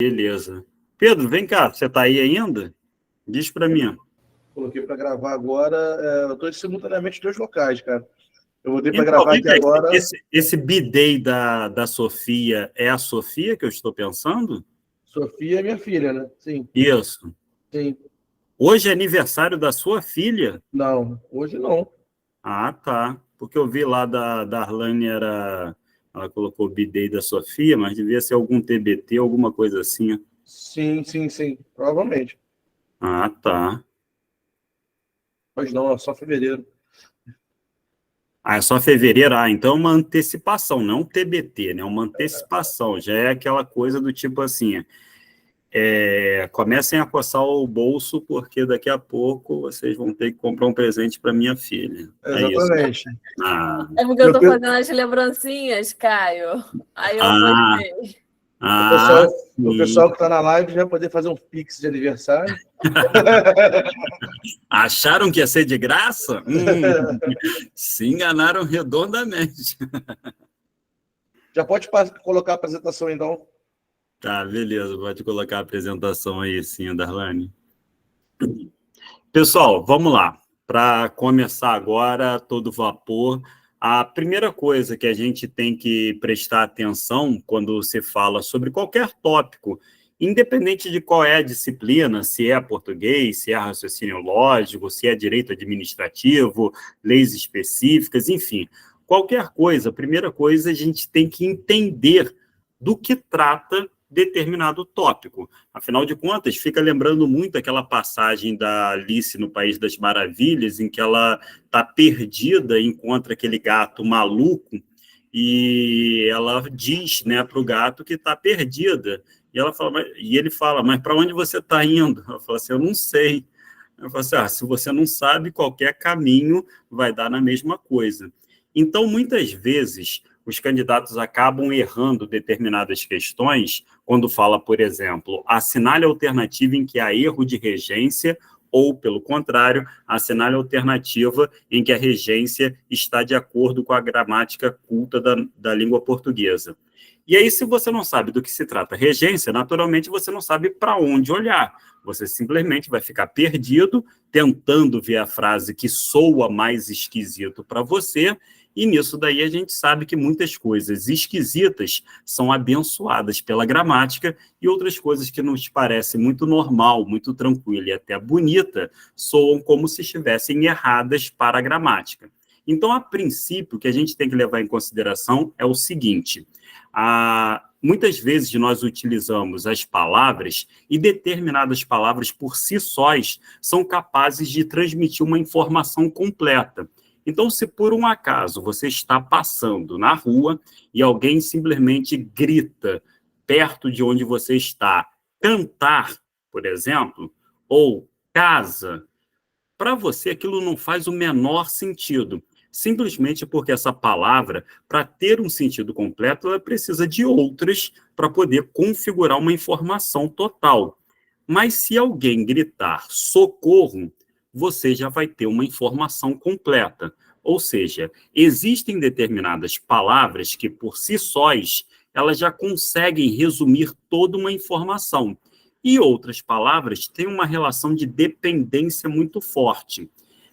Beleza. Pedro, vem cá, você está aí ainda? Diz para mim. Coloquei para gravar agora. Eu estou simultaneamente em 2 locais, cara. Eu botei para Então, gravar vem aqui cá, agora. esse B-Day da Sofia é a Sofia que eu estou pensando? Sofia é minha filha, né? Sim, Isso. sim. Hoje é aniversário da sua filha? Não, hoje não. Ah, tá. Porque eu vi lá da Arlane, ela colocou o B-Day da Sofia, mas devia ser algum TBT, alguma coisa assim. Sim, sim, sim. Provavelmente. Ah, tá. Mas não, é só fevereiro. Ah, é só fevereiro? Ah, então é uma antecipação, não um TBT, né? Uma antecipação. Já é aquela coisa do tipo assim, comecem a coçar o bolso, porque daqui a pouco vocês vão ter que comprar um presente para minha filha. É isso. Exatamente. Ah, É porque eu tô fazendo as lembrancinhas, Caio. Aí eu ah, postei. ah, O sim. pessoal que está na live já vai poder fazer um pix de aniversário. Acharam que ia ser de graça? Se enganaram redondamente. Já pode colocar a apresentação, então. Tá, beleza, pode colocar a apresentação aí, sim, Darlane. Pessoal, vamos lá. Para começar agora, todo vapor, a primeira coisa que a gente tem que prestar atenção quando se fala sobre qualquer tópico, independente de qual é a disciplina, se é português, se é raciocínio lógico, se é direito administrativo, leis específicas, enfim, qualquer coisa, a primeira coisa a gente tem que entender do que trata determinado tópico. Afinal de contas, fica lembrando muito aquela passagem da Alice no País das Maravilhas, em que ela está perdida, encontra aquele gato maluco, e ela diz, né, para o gato que está perdida. E ele fala, mas para onde você está indo? Ela fala assim, eu não sei. Eu falo assim, se você não sabe, qualquer caminho vai dar na mesma coisa. Então, muitas vezes, os candidatos acabam errando determinadas questões quando fala, por exemplo, assinale a alternativa em que há erro de regência ou, pelo contrário, assinale a alternativa em que a regência está de acordo com a gramática culta da língua portuguesa. E aí, se você não sabe do que se trata regência, naturalmente você não sabe para onde olhar. Você simplesmente vai ficar perdido, tentando ver a frase que soa mais esquisito para você, e nisso daí a gente sabe que muitas coisas esquisitas são abençoadas pela gramática e outras coisas que nos parecem muito normal, muito tranquila e até bonita, soam como se estivessem erradas para a gramática. Então, a princípio, o que a gente tem que levar em consideração é o seguinte: muitas vezes nós utilizamos as palavras e determinadas palavras por si sós são capazes de transmitir uma informação completa. Então, se por um acaso você está passando na rua e alguém simplesmente grita perto de onde você está, cantar, por exemplo, ou casa, para você aquilo não faz o menor sentido. Simplesmente porque essa palavra, para ter um sentido completo, ela precisa de outras para poder configurar uma informação total. Mas se alguém gritar socorro, você já vai ter uma informação completa. Ou seja, existem determinadas palavras que, por si sós, elas já conseguem resumir toda uma informação. E outras palavras têm uma relação de dependência muito forte.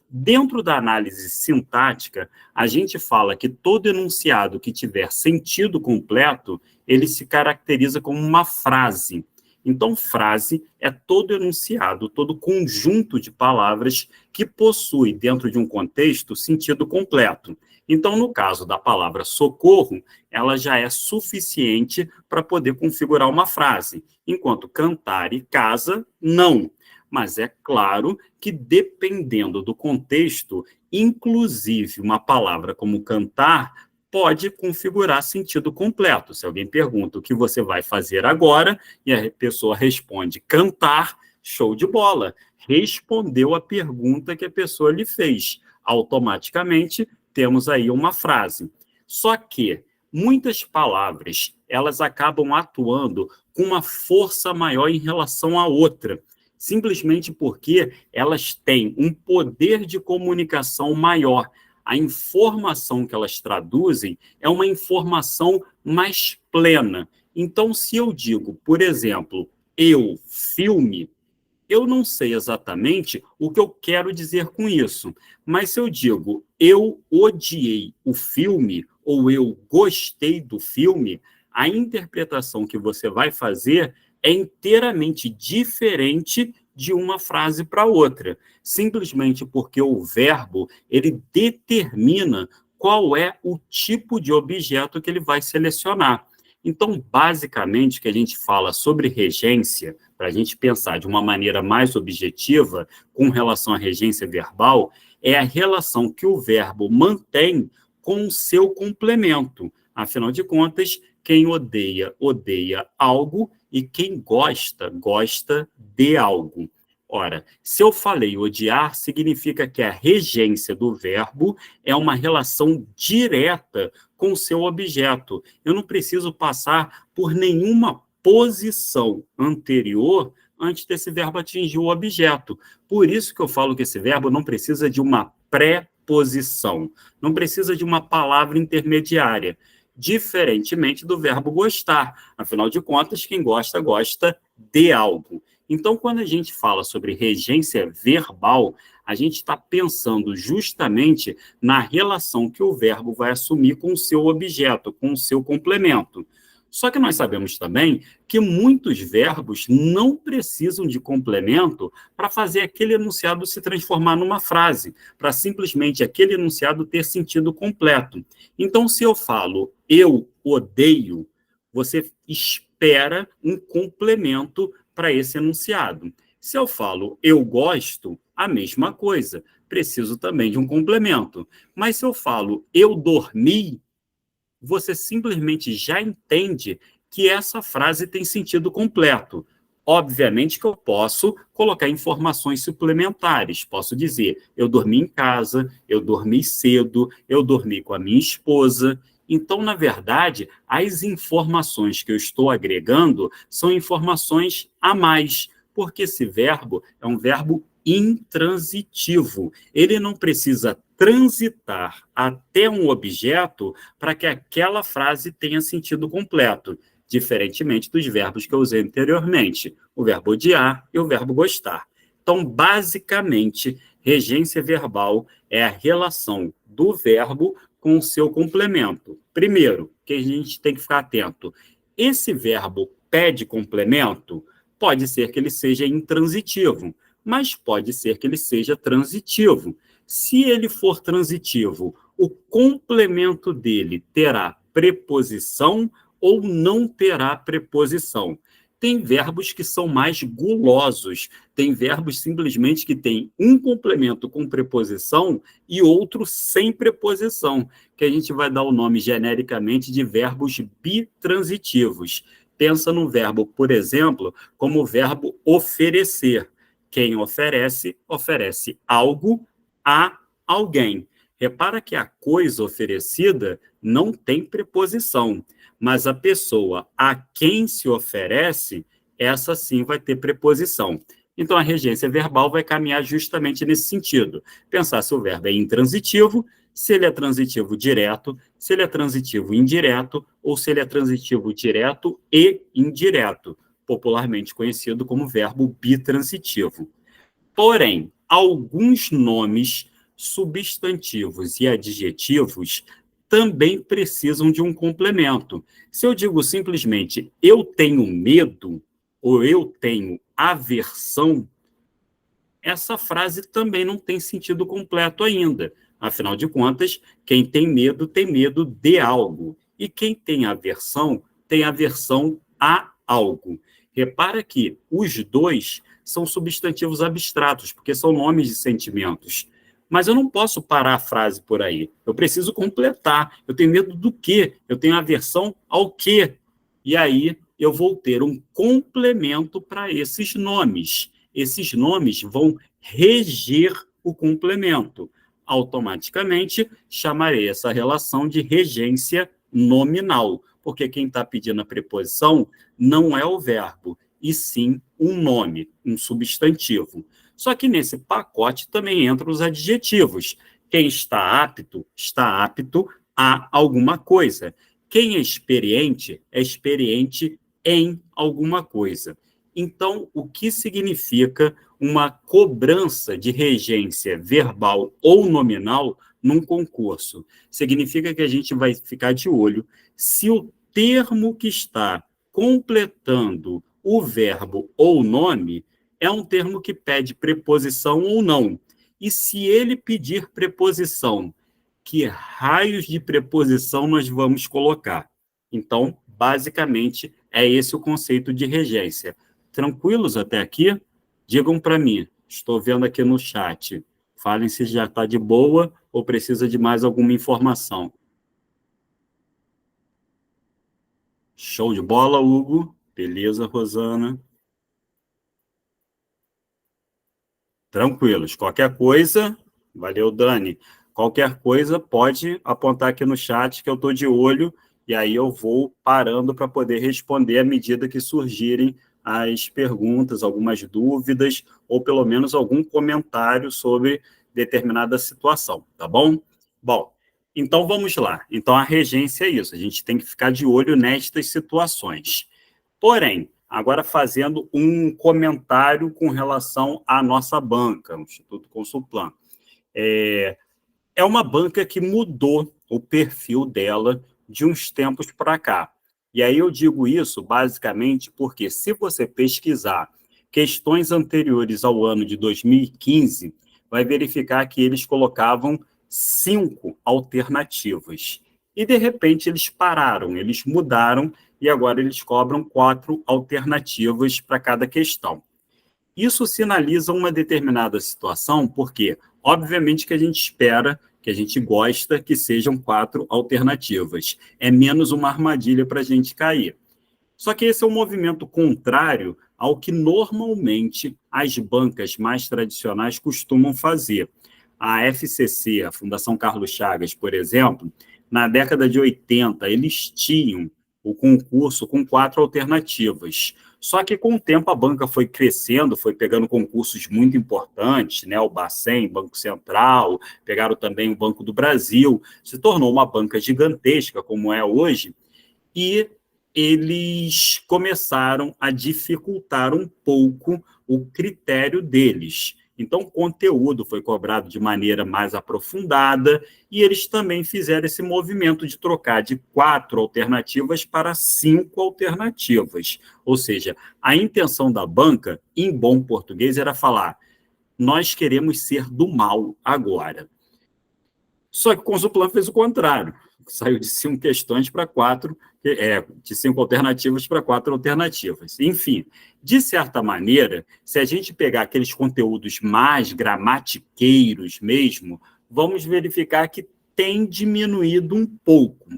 Dentro da análise sintática, a gente fala que todo enunciado que tiver sentido completo, ele se caracteriza como uma frase. Então, frase é todo enunciado, todo conjunto de palavras que possui, dentro de um contexto, sentido completo. Então, no caso da palavra socorro, ela já é suficiente para poder configurar uma frase, enquanto cantar e casa, não. Mas é claro que, dependendo do contexto, inclusive uma palavra como cantar pode configurar sentido completo. Se alguém pergunta o que você vai fazer agora, e a pessoa responde cantar, show de bola. Respondeu a pergunta que a pessoa lhe fez. Automaticamente, temos aí uma frase. Só que muitas palavras, elas acabam atuando com uma força maior em relação à outra, simplesmente porque elas têm um poder de comunicação maior. A informação que elas traduzem é uma informação mais plena. Então, se eu digo, por exemplo, eu filme, eu não sei exatamente o que eu quero dizer com isso, mas se eu digo eu odiei o filme ou eu gostei do filme, a interpretação que você vai fazer é inteiramente diferente de uma frase para outra, simplesmente porque o verbo ele determina qual é o tipo de objeto que ele vai selecionar. Então, basicamente, o que a gente fala sobre regência, para a gente pensar de uma maneira mais objetiva com relação à regência verbal, é a relação que o verbo mantém com o seu complemento. Afinal de contas, quem odeia, odeia algo e quem gosta, gosta de algo. Ora, se eu falei odiar, significa que a regência do verbo é uma relação direta com o seu objeto. Eu não preciso passar por nenhuma posição anterior antes desse verbo atingir o objeto. Por isso que eu falo que esse verbo não precisa de uma preposição, não precisa de uma palavra intermediária, diferentemente do verbo gostar. Afinal de contas, quem gosta, gosta de algo. Então, quando a gente fala sobre regência verbal, a gente está pensando justamente na relação que o verbo vai assumir com o seu objeto, com o seu complemento. Só que nós sabemos também que muitos verbos não precisam de complemento para fazer aquele enunciado se transformar numa frase, para simplesmente aquele enunciado ter sentido completo. Então, se eu falo eu odeio, você espera um complemento para esse enunciado. Se eu falo eu gosto, a mesma coisa. Preciso também de um complemento. Mas se eu falo eu dormi, você simplesmente já entende que essa frase tem sentido completo. Obviamente que eu posso colocar informações suplementares. Posso dizer, eu dormi em casa, eu dormi cedo, eu dormi com a minha esposa. Então, na verdade, as informações que eu estou agregando são informações a mais, porque esse verbo é um verbo intransitivo. Ele não precisa transitar até um objeto para que aquela frase tenha sentido completo, diferentemente dos verbos que eu usei anteriormente, o verbo odiar e o verbo gostar. Então, basicamente, regência verbal é a relação do verbo com o seu complemento. Primeiro, que a gente tem que ficar atento, esse verbo pede complemento, pode ser que ele seja intransitivo, mas pode ser que ele seja transitivo. Se ele for transitivo, o complemento dele terá preposição ou não terá preposição. Tem verbos que são mais gulosos, tem verbos simplesmente que têm um complemento com preposição e outro sem preposição, que a gente vai dar o nome genericamente de verbos bitransitivos. Pensa no verbo, por exemplo, como o verbo oferecer. Quem oferece, oferece algo a alguém. Repara que a coisa oferecida não tem preposição, mas a pessoa a quem se oferece, essa sim vai ter preposição. Então, a regência verbal vai caminhar justamente nesse sentido. Pensar se o verbo é intransitivo, se ele é transitivo direto, se ele é transitivo indireto, ou se ele é transitivo direto e indireto, popularmente conhecido como verbo bitransitivo. Porém, alguns nomes substantivos e adjetivos também precisam de um complemento. Se eu digo simplesmente eu tenho medo ou eu tenho aversão, essa frase também não tem sentido completo ainda. Afinal de contas, quem tem medo de algo. E quem tem aversão a algo. Repara que os dois são substantivos abstratos, porque são nomes de sentimentos. Mas eu não posso parar a frase por aí. Eu preciso completar. Eu tenho medo do quê? Eu tenho aversão ao quê? E aí eu vou ter um complemento para esses nomes. Esses nomes vão reger o complemento. Automaticamente, chamarei essa relação de regência nominal, porque quem está pedindo a preposição não é o verbo, e sim um nome, um substantivo. Só que nesse pacote também entram os adjetivos. Quem está apto a alguma coisa. Quem é experiente em alguma coisa. Então, o que significa uma cobrança de regência verbal ou nominal num concurso? Significa que a gente vai ficar de olho se o termo que está completando o verbo ou nome é um termo que pede preposição ou não. E se ele pedir preposição, que raios de preposição nós vamos colocar? Então, basicamente, é esse o conceito de regência. Tranquilos até aqui? Digam para mim, estou vendo aqui no chat. Falem se já está de boa ou precisa de mais alguma informação. Show de bola, Hugo. Beleza, Rosana. Tranquilos. Qualquer coisa, valeu, Dani. Qualquer coisa, pode apontar aqui no chat que eu estou de olho e aí eu vou parando para poder responder à medida que surgirem as perguntas, algumas dúvidas ou pelo menos algum comentário sobre determinada situação, tá bom? Bom, então vamos lá. Então a regência é isso, a gente tem que ficar de olho nestas situações. Porém, agora fazendo um comentário com relação à nossa banca, o Instituto Consulplan. É uma banca que mudou o perfil dela de uns tempos para cá. E aí eu digo isso basicamente porque se você pesquisar questões anteriores ao ano de 2015, vai verificar que eles colocavam 5 alternativas. E, de repente, eles pararam, eles mudaram e agora eles cobram 4 alternativas para cada questão. Isso sinaliza uma determinada situação, porque, obviamente, que a gente espera, que a gente gosta que sejam 4 alternativas. É menos uma armadilha para a gente cair. Só que esse é um movimento contrário ao que normalmente as bancas mais tradicionais costumam fazer. A FCC, a Fundação Carlos Chagas, por exemplo, na década de 80, eles tinham o concurso com 4 alternativas. Só que, com o tempo, a banca foi crescendo, foi pegando concursos muito importantes, né? O Bacen, Banco Central, pegaram também o Banco do Brasil, se tornou uma banca gigantesca, como é hoje, e eles começaram a dificultar um pouco o critério deles. Então, o conteúdo foi cobrado de maneira mais aprofundada e eles também fizeram esse movimento de trocar de 4 alternativas para 5 alternativas. Ou seja, a intenção da banca, em bom português, era falar: nós queremos ser do mal agora. Só que o Consulplan fez o contrário. Saiu de 5 questões para 4, de 5 alternativas para 4 alternativas. Enfim, de certa maneira, se a gente pegar aqueles conteúdos mais gramatiqueiros mesmo, vamos verificar que tem diminuído um pouco.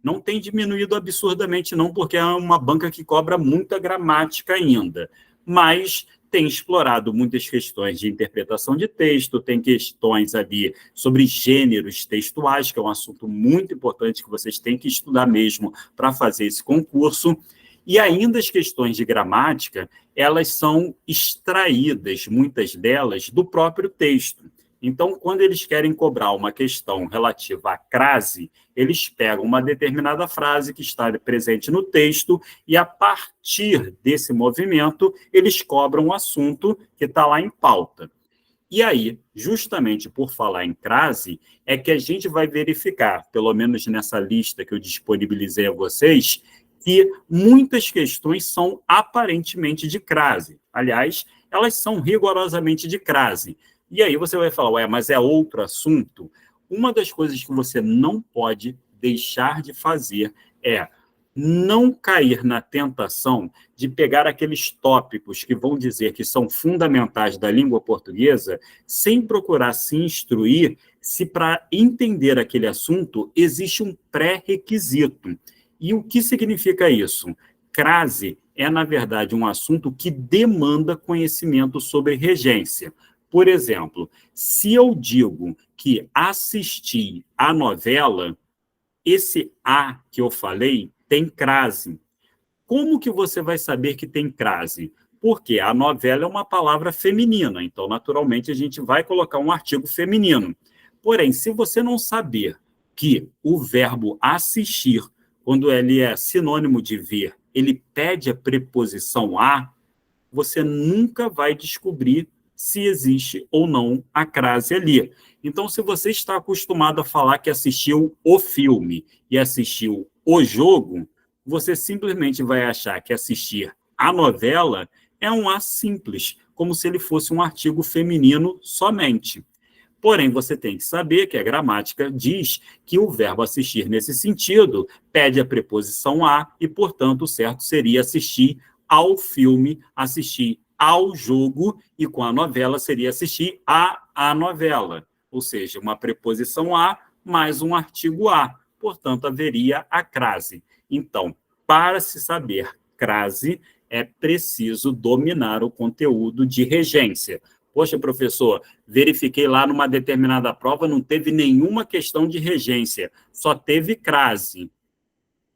Não tem diminuído absurdamente, não, porque é uma banca que cobra muita gramática ainda. Mas tem explorado muitas questões de interpretação de texto, tem questões ali sobre gêneros textuais, que é um assunto muito importante que vocês têm que estudar mesmo para fazer esse concurso. E ainda as questões de gramática, elas são extraídas, muitas delas, do próprio texto. Então, quando eles querem cobrar uma questão relativa à crase, eles pegam uma determinada frase que está presente no texto e, a partir desse movimento, eles cobram um assunto que está lá em pauta. E aí, justamente por falar em crase, é que a gente vai verificar, pelo menos nessa lista que eu disponibilizei a vocês, que muitas questões são aparentemente de crase. Aliás, elas são rigorosamente de crase. E aí você vai falar, mas é outro assunto? Uma das coisas que você não pode deixar de fazer é não cair na tentação de pegar aqueles tópicos que vão dizer que são fundamentais da língua portuguesa, sem procurar se instruir se para entender aquele assunto existe um pré-requisito. E o que significa isso? Crase é, na verdade, um assunto que demanda conhecimento sobre regência. Por exemplo, se eu digo que assisti a novela, esse A que eu falei tem crase. Como que você vai saber que tem crase? Porque a novela é uma palavra feminina, então, naturalmente, a gente vai colocar um artigo feminino. Porém, se você não saber que o verbo assistir quando ele é sinônimo de ver, ele pede a preposição a, você nunca vai descobrir se existe ou não a crase ali. Então, se você está acostumado a falar que assistiu o filme e assistiu o jogo, você simplesmente vai achar que assistir a novela é um a simples, como se ele fosse um artigo feminino somente. Porém, você tem que saber que a gramática diz que o verbo assistir, nesse sentido, pede a preposição a e, portanto, o certo seria assistir ao filme, assistir ao jogo, e com a novela seria assistir à novela. Ou seja, uma preposição a mais um artigo a. Portanto, haveria a crase. Então, para se saber crase, é preciso dominar o conteúdo de regência. Poxa, professor, verifiquei lá numa determinada prova, não teve nenhuma questão de regência, só teve crase.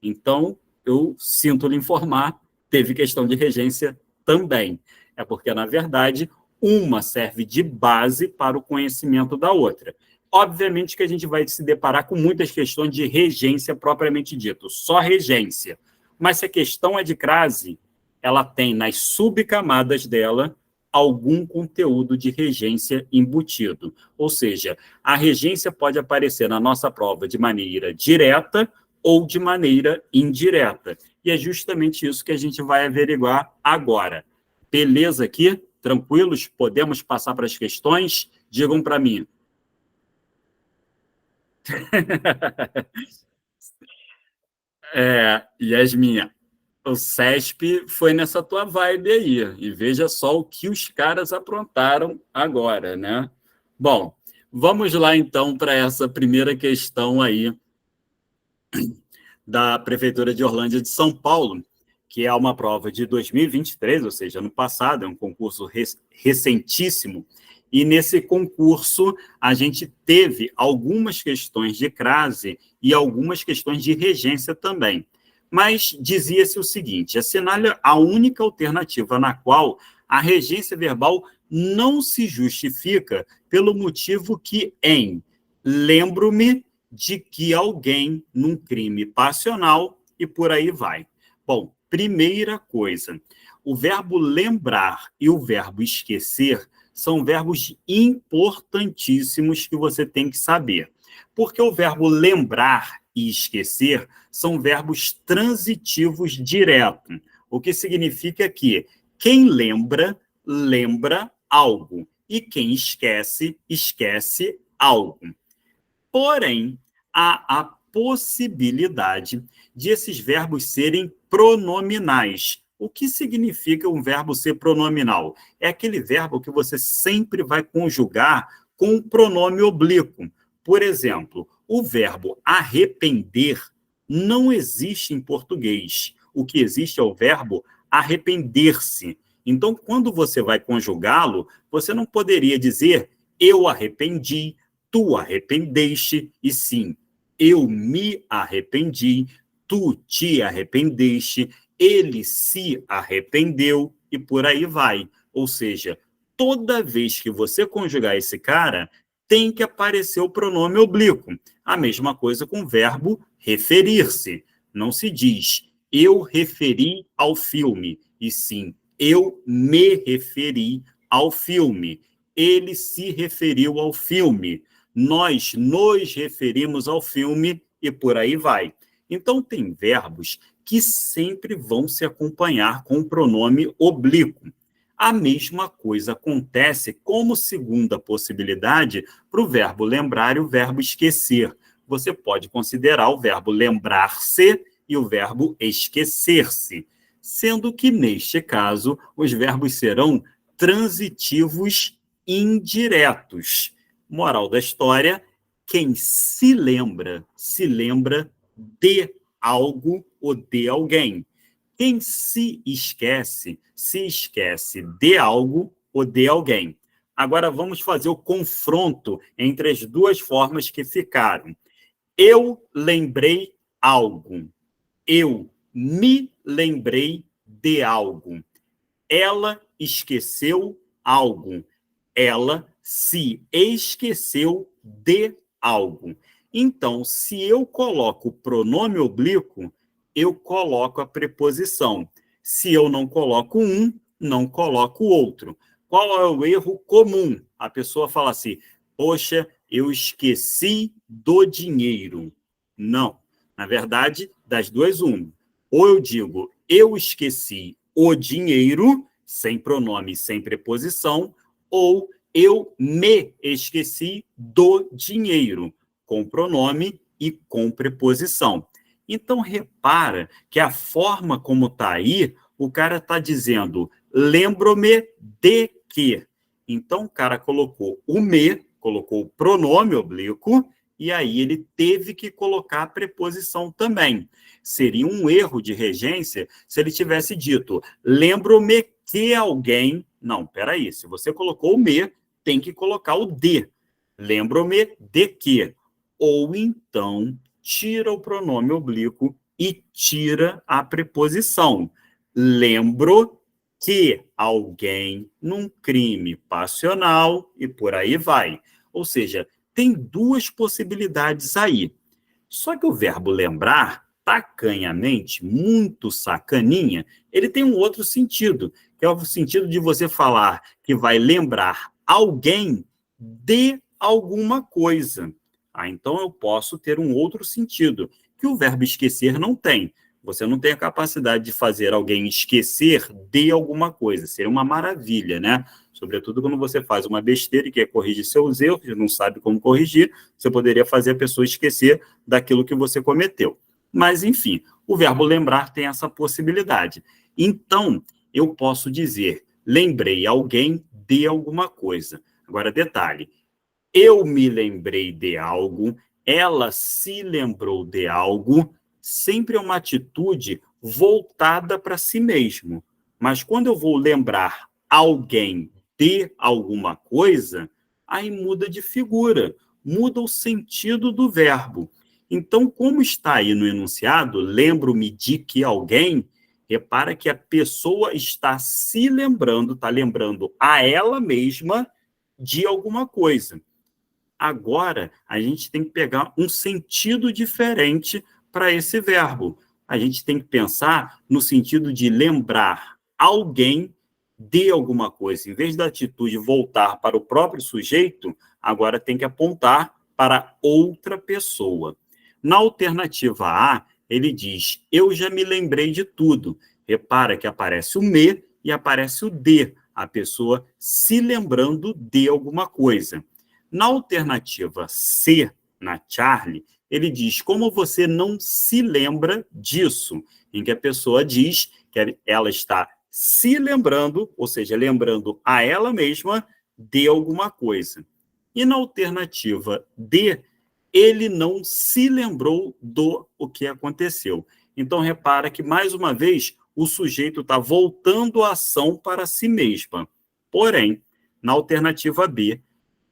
Então, eu sinto lhe informar, teve questão de regência também. É porque, na verdade, uma serve de base para o conhecimento da outra. Obviamente que a gente vai se deparar com muitas questões de regência propriamente dito, só regência. Mas se a questão é de crase, ela tem nas subcamadas dela algum conteúdo de regência embutido. Ou seja, a regência pode aparecer na nossa prova de maneira direta ou de maneira indireta. E é justamente isso que a gente vai averiguar agora. Beleza aqui? Tranquilos? Podemos passar para as questões? Digam para mim. Yasmin, o CESP foi nessa tua vibe aí. E veja só o que os caras aprontaram agora, né? Bom, vamos lá então para essa primeira questão aí da Prefeitura de Orlândia de São Paulo, que é uma prova de 2023, ou seja, ano passado, é um concurso recentíssimo, e nesse concurso a gente teve algumas questões de crase e algumas questões de regência também. Mas dizia-se o seguinte: assinale a única alternativa na qual a regência verbal não se justifica pelo motivo que lembro-me de que alguém num crime passional e por aí vai. Bom, primeira coisa, o verbo lembrar e o verbo esquecer são verbos importantíssimos que você tem que saber. Porque o verbo lembrar e esquecer são verbos transitivos direto, o que significa que quem lembra, lembra algo, e quem esquece, esquece algo. Porém, há a possibilidade de esses verbos serem pronominais. O que significa um verbo ser pronominal? É aquele verbo que você sempre vai conjugar com um pronome oblíquo. Por exemplo, o verbo arrepender não existe em português. O que existe é o verbo arrepender-se. Então, quando você vai conjugá-lo, você não poderia dizer eu arrependi, tu arrependeste, e sim, eu me arrependi, tu te arrependeste, ele se arrependeu, e por aí vai. Ou seja, toda vez que você conjugar esse cara, tem que aparecer o pronome oblíquo. A mesma coisa com o verbo referir-se. Não se diz eu referi ao filme, e sim, eu me referi ao filme. Ele se referiu ao filme. Nós nos referimos ao filme e por aí vai. Então, tem verbos que sempre vão se acompanhar com o pronome oblíquo. A mesma coisa acontece como segunda possibilidade para o verbo lembrar e o verbo esquecer. Você pode considerar o verbo lembrar-se e o verbo esquecer-se, sendo que, neste caso, os verbos serão transitivos indiretos. Moral da história: quem se lembra de algo ou de alguém. Quem se esquece de algo ou de alguém. Agora vamos fazer o confronto entre as duas formas que ficaram. Eu lembrei algo. Eu me lembrei de algo. Ela esqueceu algo. Ela se esqueceu de algo. Então, se eu coloco o pronome oblíquo, eu coloco a preposição. Se eu não coloco um, não coloco o outro. Qual é o erro comum? A pessoa fala assim, poxa, eu esqueci do dinheiro. Não. Na verdade, das duas, uma. Ou eu digo, eu esqueci o dinheiro, sem pronome, sem preposição, ou eu me esqueci do dinheiro, com pronome e com preposição. Então, repara que a forma como está aí, o cara está dizendo, lembro-me de que. Então, o cara colocou o me, colocou o pronome oblíquo, e aí ele teve que colocar a preposição também. Seria um erro de regência se ele tivesse dito, lembro-me que alguém... Não, peraí, se você colocou o me, tem que colocar o de. Lembro-me de que. Ou então, tira o pronome oblíquo e tira a preposição. Lembro que alguém num crime passional e por aí vai. Ou seja, tem duas possibilidades aí. Só que o verbo lembrar, tacanhamente, muito sacaninha, ele tem um outro sentido, que é o sentido de você falar que vai lembrar alguém de alguma coisa. Então eu posso ter um outro sentido, que o verbo esquecer não tem. Você não tem a capacidade de fazer alguém esquecer de alguma coisa. Seria uma maravilha, né? Sobretudo quando você faz uma besteira e quer corrigir seus erros, não sabe como corrigir, você poderia fazer a pessoa esquecer daquilo que você cometeu. Mas, enfim, o verbo lembrar tem essa possibilidade. Então, eu posso dizer, lembrei alguém de alguma coisa. Agora, detalhe, eu me lembrei de algo, ela se lembrou de algo, sempre é uma atitude voltada para si mesmo. Mas quando eu vou lembrar alguém de alguma coisa, aí muda de figura, muda o sentido do verbo. Então, como está aí no enunciado, lembro-me de que alguém, repara que a pessoa está se lembrando, está lembrando a ela mesma de alguma coisa. Agora, a gente tem que pegar um sentido diferente para esse verbo. A gente tem que pensar no sentido de lembrar alguém de alguma coisa. Em vez da atitude voltar para o próprio sujeito, agora tem que apontar para outra pessoa. Na alternativa A, ele diz, eu já me lembrei de tudo. Repara que aparece o me e aparece o de, a pessoa se lembrando de alguma coisa. Na alternativa C, na Charlie, ele diz como você não se lembra disso, em que a pessoa diz que ela está se lembrando, ou seja, lembrando a ela mesma de alguma coisa. E na alternativa D, ele não se lembrou do o que aconteceu. Então, repara que, mais uma vez, o sujeito está voltando a ação para si mesma. Porém, na alternativa B,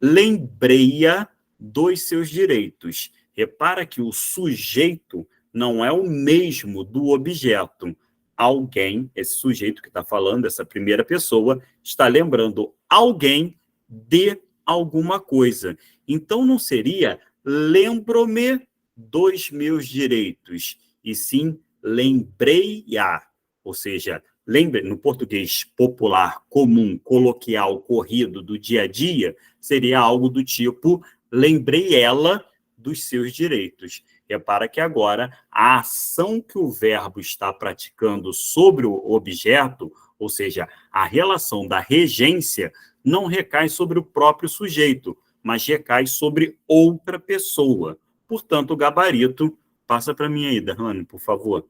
lembrei-a dos seus direitos. Repara que o sujeito não é o mesmo do objeto. Alguém, esse sujeito que está falando, essa primeira pessoa, está lembrando alguém de alguma coisa. Então, não seria lembro-me dos meus direitos, e sim lembrei-a. Ou seja, lembre, no português popular, comum, coloquial, corrido, do dia a dia, seria algo do tipo, lembrei ela dos seus direitos. Repara que agora a ação que o verbo está praticando sobre o objeto, ou seja, a relação da regência, não recai sobre o próprio sujeito, mas recai sobre outra pessoa. Portanto, o gabarito, passa para mim aí, Darlane, por favor.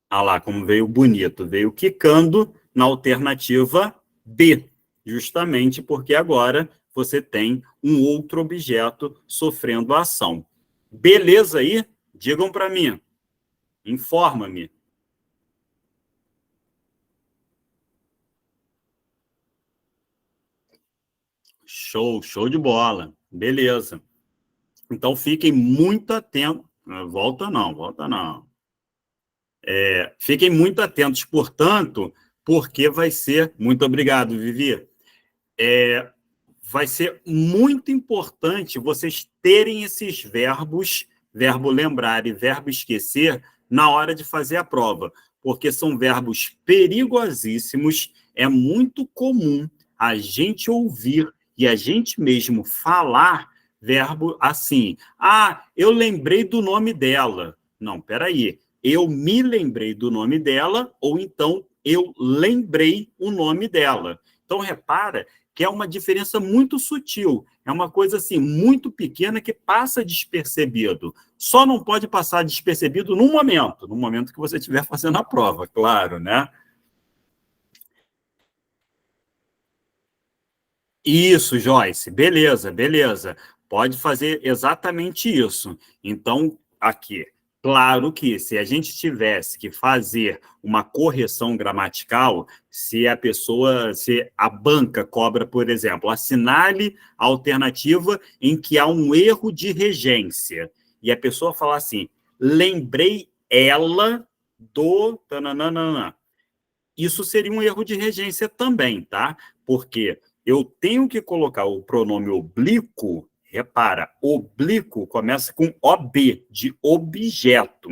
Ah lá, como veio bonito, veio quicando na alternativa B, justamente porque agora você tem um outro objeto sofrendo a ação. Beleza aí? Digam para mim. Informa-me. Show de bola. Beleza. Então fiquem muito atentos. Volta não. Fiquem muito atentos, portanto, porque vai ser... Muito obrigado, Vivi. vai ser muito importante vocês terem esses verbos, verbo lembrar e verbo esquecer, na hora de fazer a prova, porque são verbos perigosíssimos, é muito comum a gente ouvir e a gente mesmo falar verbo assim. Ah, eu lembrei do nome dela. Não, peraí. Eu me lembrei do nome dela, ou então eu lembrei o nome dela. Então, repara que é uma diferença muito sutil. É uma coisa assim, muito pequena que passa despercebido. Só não pode passar despercebido no momento que você estiver fazendo a prova, claro, né? Isso, Joyce. Beleza, beleza. Pode fazer exatamente isso. Então, aqui, claro que se a gente tivesse que fazer uma correção gramatical, se a banca cobra, por exemplo, assinale a alternativa em que há um erro de regência, e a pessoa falar assim, lembrei ela do... tananana. Isso seria um erro de regência também, tá? Porque eu tenho que colocar o pronome oblíquo, repara, oblíquo começa com OB, de objeto.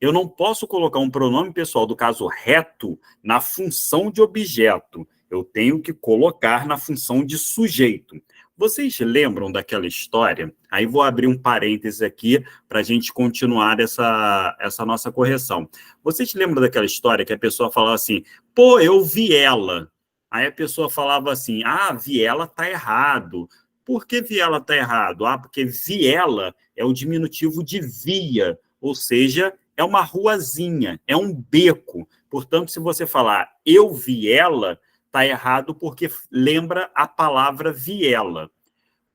Eu não posso colocar um pronome pessoal do caso reto na função de objeto. Eu tenho que colocar na função de sujeito. Vocês lembram daquela história? Aí vou abrir um parênteses aqui para a gente continuar essa nossa correção. Vocês lembram daquela história que a pessoa falava assim, pô, eu vi ela. Aí a pessoa falava assim, ah, viela está errado. Por que viela está errado? Ah, porque viela é o diminutivo de via, ou seja, é uma ruazinha, é um beco. Portanto, se você falar eu vi ela, está errado porque lembra a palavra viela.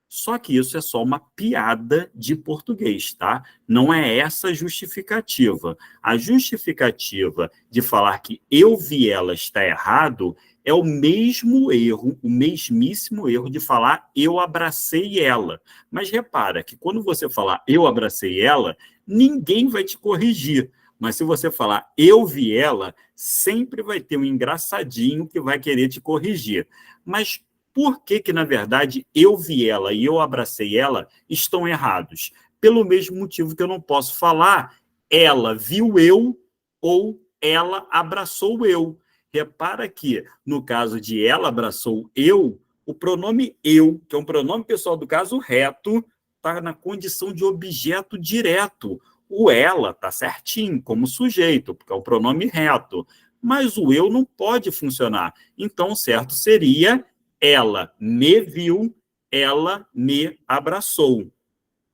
Só que isso é só uma piada de português, tá? Não é essa a justificativa. A justificativa de falar que eu vi ela está errado é o mesmo erro, o mesmíssimo erro de falar eu abracei ela. Mas repara que quando você falar eu abracei ela, ninguém vai te corrigir. Mas se você falar eu vi ela, sempre vai ter um engraçadinho que vai querer te corrigir. Mas por que, na verdade, eu vi ela e eu abracei ela estão errados? Pelo mesmo motivo que eu não posso falar ela viu eu ou ela abraçou eu. Repara que, no caso de ela abraçou eu, o pronome eu, que é um pronome pessoal do caso reto, está na condição de objeto direto. O ela está certinho, como sujeito, porque é o pronome reto. Mas o eu não pode funcionar. Então, o certo seria ela me viu, ela me abraçou.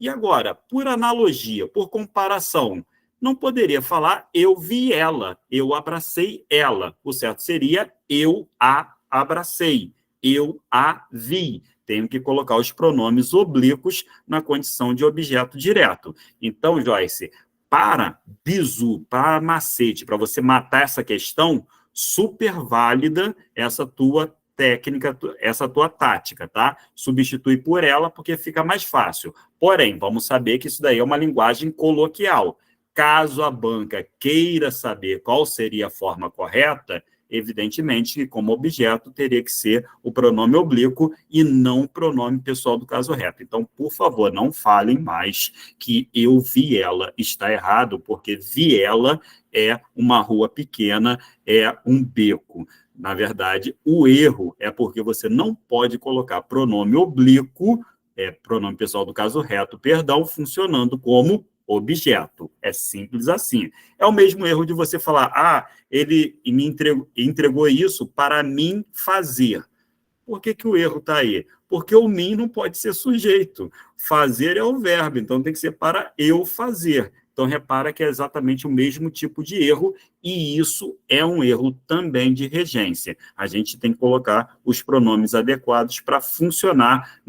E agora, por analogia, por comparação, não poderia falar eu vi ela, eu abracei ela. O certo seria eu a abracei, eu a vi. Tenho que colocar os pronomes oblíquos na condição de objeto direto. Então, Joyce, para bizu, para macete, para você matar essa questão, super válida essa tua técnica, essa tua tática, tá? Substitui por ela porque fica mais fácil. Porém, vamos saber que isso daí é uma linguagem coloquial. Caso a banca queira saber qual seria a forma correta, evidentemente que como objeto teria que ser o pronome oblíquo e não o pronome pessoal do caso reto. Então, por favor, não falem mais que eu vi ela está errado, porque vi ela é uma rua pequena, é um beco. Na verdade, o erro é porque você não pode colocar pronome oblíquo, pronome pessoal do caso reto, perdão, funcionando como objeto. É simples assim. É o mesmo erro de você falar, ah, ele me entregou isso para mim fazer. Por que o erro está aí? Porque o mim não pode ser sujeito. Fazer é o verbo, então tem que ser para eu fazer. Então, repara que é exatamente o mesmo tipo de erro, e isso é um erro também de regência. A gente tem que colocar os pronomes adequados para funcionar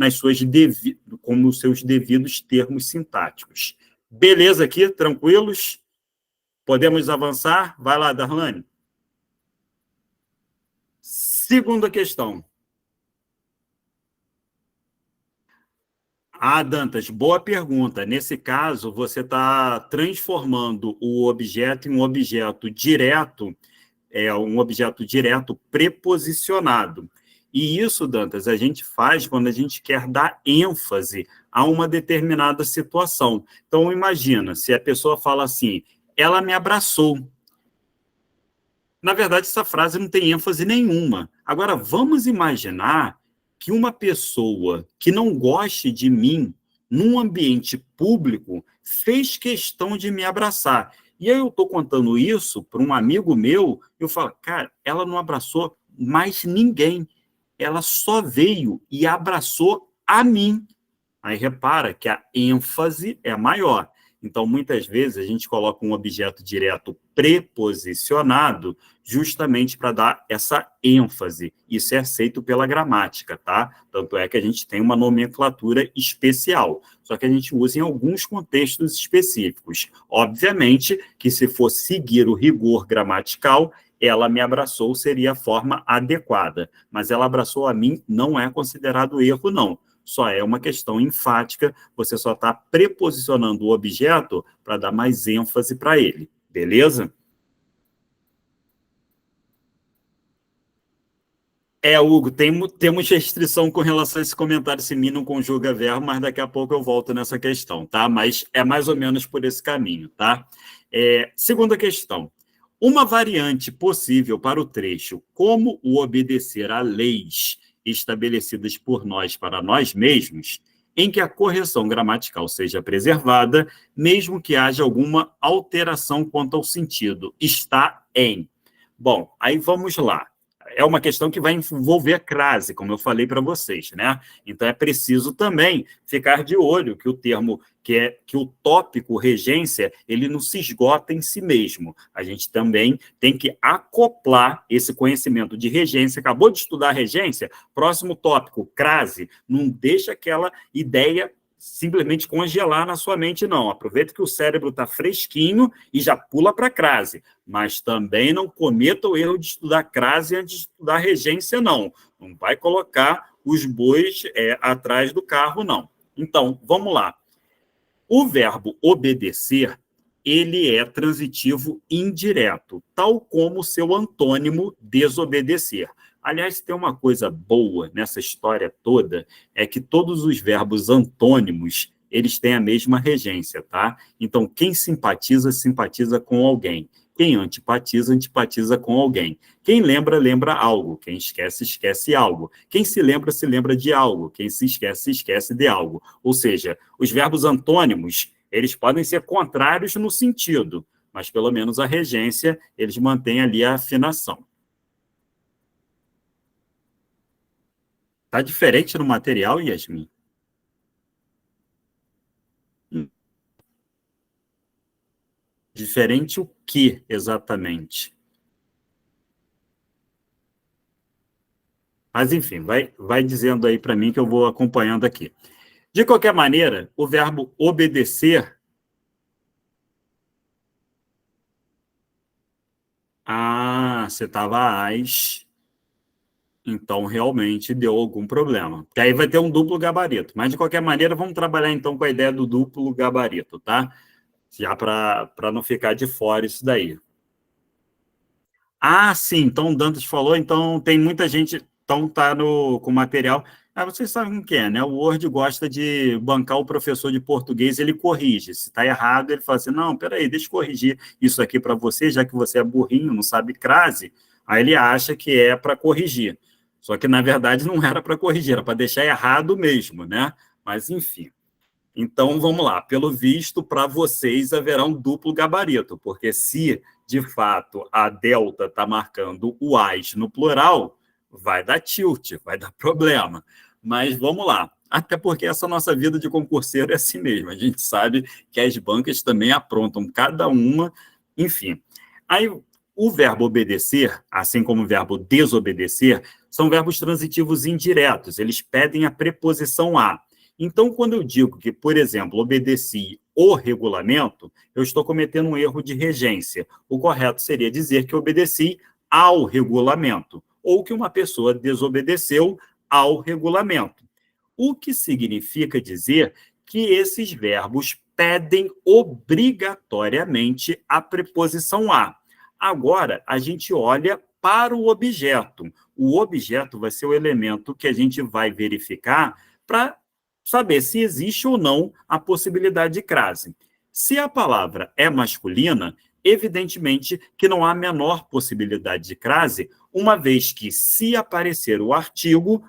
como os seus devidos termos sintáticos. Beleza aqui? Tranquilos? Podemos avançar? Vai lá, Darlane. Segunda questão. Ah, Dantas, boa pergunta. Nesse caso, você está transformando o objeto em um objeto direto preposicionado. E isso, Dantas, a gente faz quando a gente quer dar ênfase a uma determinada situação. Então, imagina, se a pessoa fala assim, ela me abraçou. Na verdade, essa frase não tem ênfase nenhuma. Agora, vamos imaginar que uma pessoa que não goste de mim, num ambiente público, fez questão de me abraçar. E aí eu estou contando isso para um amigo meu, eu falo, cara, ela não abraçou mais ninguém. Ela só veio e abraçou a mim. Aí repara que a ênfase é maior. Então, muitas vezes, a gente coloca um objeto direto preposicionado justamente para dar essa ênfase. Isso é aceito pela gramática, tá? Tanto é que a gente tem uma nomenclatura especial, só que a gente usa em alguns contextos específicos. Obviamente que se for seguir o rigor gramatical, ela me abraçou seria a forma adequada, mas ela abraçou a mim não é considerado erro, não. Só é uma questão enfática, você só está preposicionando o objeto para dar mais ênfase para ele, beleza? Hugo, temos restrição com relação a esse comentário se mim não conjuga verbo, mas daqui a pouco eu volto nessa questão, tá? Mas é mais ou menos por esse caminho, tá? Segunda questão. Uma variante possível para o trecho como o obedecer a leis estabelecidas por nós para nós mesmos, em que a correção gramatical seja preservada, mesmo que haja alguma alteração quanto ao sentido, está em. Bom, aí vamos lá. É uma questão que vai envolver a crase, como eu falei para vocês, né? Então é preciso também ficar de olho que o termo, que o tópico regência, ele não se esgota em si mesmo. A gente também tem que acoplar esse conhecimento de regência. Acabou de estudar regência? Próximo tópico, crase. Não deixa aquela ideia simplesmente congelar na sua mente, não. Aproveita que o cérebro está fresquinho e já pula para a crase. Mas também não cometa o erro de estudar crase antes de estudar regência, não. Não vai colocar os bois atrás do carro, não. Então, vamos lá. O verbo obedecer, ele é transitivo indireto, tal como o seu antônimo desobedecer. Aliás, tem uma coisa boa nessa história toda, é que todos os verbos antônimos, eles têm a mesma regência, tá? Então, quem simpatiza, simpatiza com alguém. Quem antipatiza, antipatiza com alguém. Quem lembra, lembra algo. Quem esquece, esquece algo. Quem se lembra de algo. Quem se esquece, esquece de algo. Ou seja, os verbos antônimos, eles podem ser contrários no sentido, mas pelo menos a regência, eles mantêm ali a afinação. Está diferente no material, Yasmin? Diferente o que, exatamente? Mas, enfim, vai dizendo aí para mim que eu vou acompanhando aqui. De qualquer maneira, o verbo obedecer... você estava às... Então, realmente deu algum problema. Porque aí vai ter um duplo gabarito. Mas, de qualquer maneira, vamos trabalhar, então, com a ideia do duplo gabarito, tá? Já para não ficar de fora isso daí. Sim, então o Dantas falou, então tem muita gente, então tá com material. Vocês sabem o que é, né? O Word gosta de bancar o professor de português, ele corrige. Se está errado, ele fala assim, não, peraí, deixa eu corrigir isso aqui para você, já que você é burrinho, não sabe crase, aí ele acha que é para corrigir. Só que, na verdade, não era para corrigir, era para deixar errado mesmo, né? Mas, enfim. Então, vamos lá. Pelo visto, para vocês haverá um duplo gabarito, porque se, de fato, a delta está marcando o AS no plural, vai dar tilt, vai dar problema. Mas vamos lá. Até porque essa nossa vida de concurseiro é assim mesmo. A gente sabe que as bancas também aprontam cada uma, enfim. Aí, o verbo obedecer, assim como o verbo desobedecer, são verbos transitivos indiretos. Eles pedem a preposição a. Então, quando eu digo que, por exemplo, obedeci o regulamento, eu estou cometendo um erro de regência. O correto seria dizer que obedeci ao regulamento, ou que uma pessoa desobedeceu ao regulamento. O que significa dizer que esses verbos pedem obrigatoriamente a preposição a. Agora, a gente olha para o objeto. O objeto vai ser o elemento que a gente vai verificar para saber se existe ou não a possibilidade de crase. Se a palavra é masculina, evidentemente que não há a menor possibilidade de crase, uma vez que, se aparecer o artigo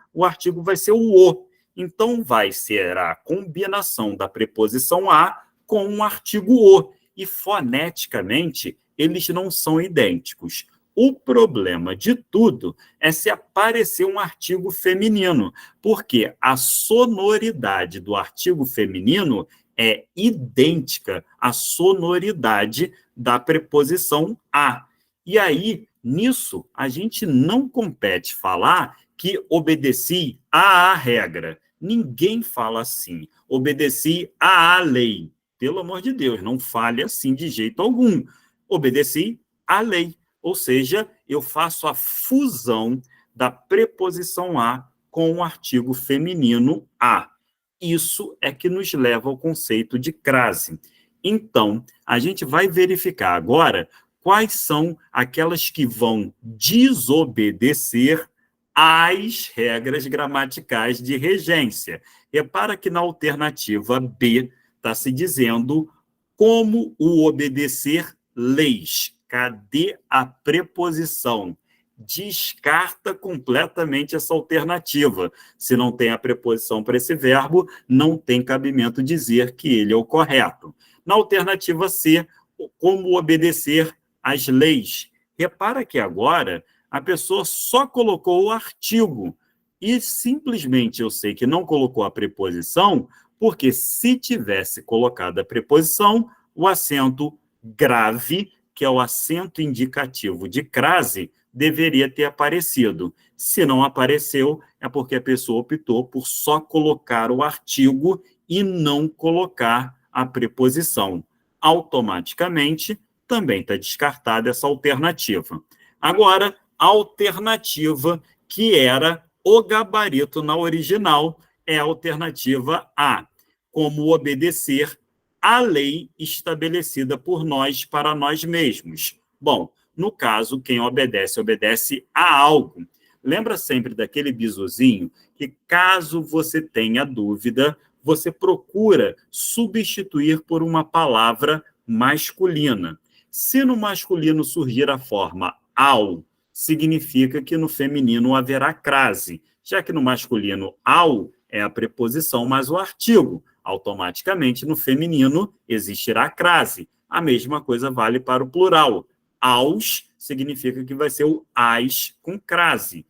vai ser o "o". Então, vai ser a combinação da preposição "a" com o artigo "o". E, foneticamente, eles não são idênticos. O problema de tudo é se aparecer um artigo feminino, porque a sonoridade do artigo feminino é idêntica à sonoridade da preposição "a". E aí, nisso, a gente não compete falar que obedeci à regra. Ninguém fala assim. Obedeci à lei. Pelo amor de Deus, não fale assim de jeito algum. Obedeci à lei. Ou seja, eu faço a fusão da preposição "a" com o artigo feminino "a". Isso é que nos leva ao conceito de crase. Então, a gente vai verificar agora quais são aquelas que vão desobedecer às regras gramaticais de regência. Repara que na alternativa B está se dizendo como o obedecer leis. Cadê a preposição? Descarta completamente essa alternativa. Se não tem a preposição para esse verbo, não tem cabimento dizer que ele é o correto. Na alternativa C, como obedecer às leis. Repara que agora a pessoa só colocou o artigo e simplesmente eu sei que não colocou a preposição, porque se tivesse colocado a preposição, o acento grave, que é o acento indicativo de crase, deveria ter aparecido. Se não apareceu, é porque a pessoa optou por só colocar o artigo e não colocar a preposição. Automaticamente, também está descartada essa alternativa. Agora, a alternativa que era o gabarito na original é a alternativa A, como obedecer à lei estabelecida por nós para nós mesmos. Bom, no caso, quem obedece, obedece a algo. Lembra sempre daquele bizuzinho que, caso você tenha dúvida, você procura substituir por uma palavra masculina. Se no masculino surgir a forma ao, significa que no feminino haverá crase, já que no masculino ao é a preposição mais o artigo. Automaticamente, no feminino, existirá crase. A mesma coisa vale para o plural. Aos significa que vai ser o as com crase.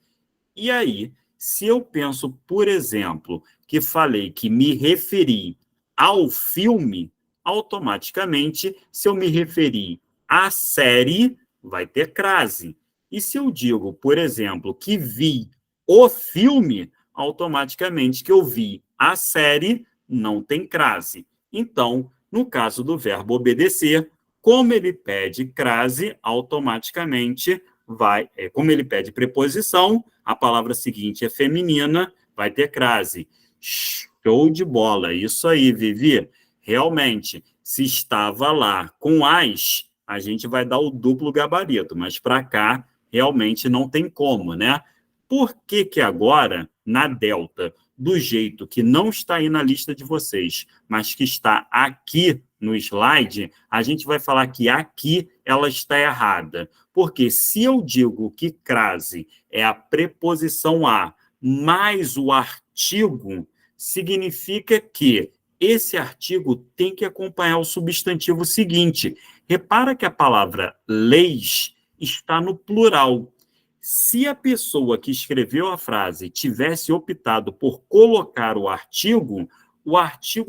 E aí, se eu penso, por exemplo, que falei que me referi ao filme, automaticamente, se eu me referi à série, vai ter crase. E se eu digo, por exemplo, que vi o filme, automaticamente que eu vi a série, não tem crase. Então, no caso do verbo obedecer, como ele pede crase, automaticamente vai, como ele pede preposição, a palavra seguinte é feminina, vai ter crase. Show de bola, isso aí, Vivi. Realmente, se estava lá com as, a gente vai dar o duplo gabarito, mas para cá, realmente não tem como, né? Por que que agora, na Delta, do jeito que não está aí na lista de vocês, mas que está aqui no slide, a gente vai falar que aqui ela está errada. Porque se eu digo que crase é a preposição a mais o artigo, significa que esse artigo tem que acompanhar o substantivo seguinte. Repara que a palavra leis está no plural. Se a pessoa que escreveu a frase tivesse optado por colocar o artigo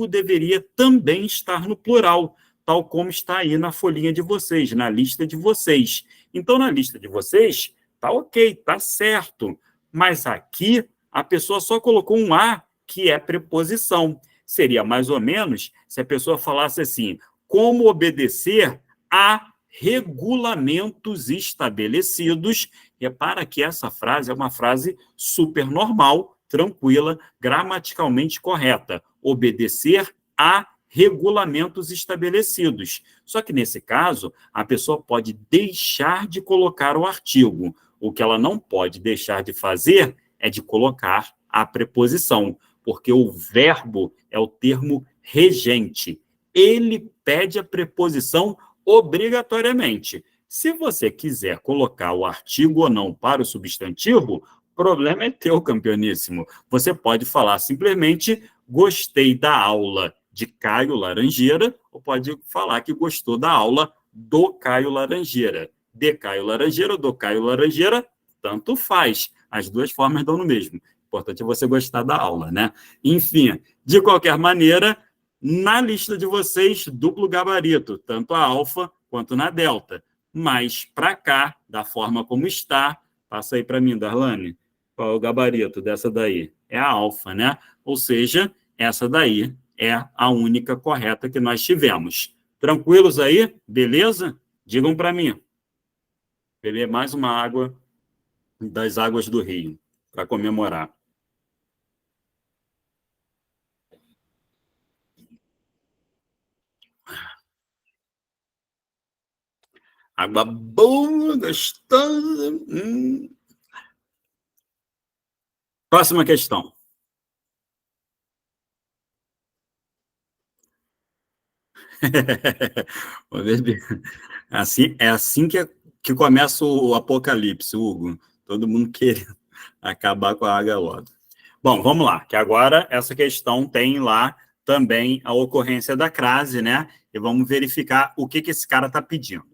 deveria também estar no plural, tal como está aí na folhinha de vocês, na lista de vocês. Então, na lista de vocês, está ok, está certo. Mas aqui, a pessoa só colocou um a, que é preposição. Seria mais ou menos se a pessoa falasse assim, como obedecer a regulamentos estabelecidos. Repara que essa frase é uma frase super normal, tranquila, gramaticalmente correta. Obedecer a regulamentos estabelecidos. Só que, nesse caso, a pessoa pode deixar de colocar o artigo. O que ela não pode deixar de fazer é de colocar a preposição, porque o verbo é o termo regente. Ele pede a preposição obrigatoriamente. Se você quiser colocar o artigo ou não para o substantivo, o problema é teu, campeoníssimo. Você pode falar simplesmente gostei da aula de Caio Laranjeira, ou pode falar que gostou da aula do Caio Laranjeira. De Caio Laranjeira ou do Caio Laranjeira, tanto faz. As duas formas dão no mesmo. O importante é você gostar da aula, né? Enfim, de qualquer maneira, na lista de vocês, duplo gabarito, tanto a alfa quanto na delta. Mas para cá, da forma como está, passa aí para mim, Darlane, qual é o gabarito dessa daí? É a alfa, né? Ou seja, essa daí é a única correta que nós tivemos. Tranquilos aí? Beleza? Digam para mim. Beber mais uma água das águas do Rio, para comemorar. Água boa, gostosa. Próxima questão. É assim que começa o apocalipse, Hugo. Todo mundo querendo acabar com a água logo. Bom, vamos lá, que agora essa questão tem lá também a ocorrência da crase, né? E vamos verificar o que esse cara está pedindo.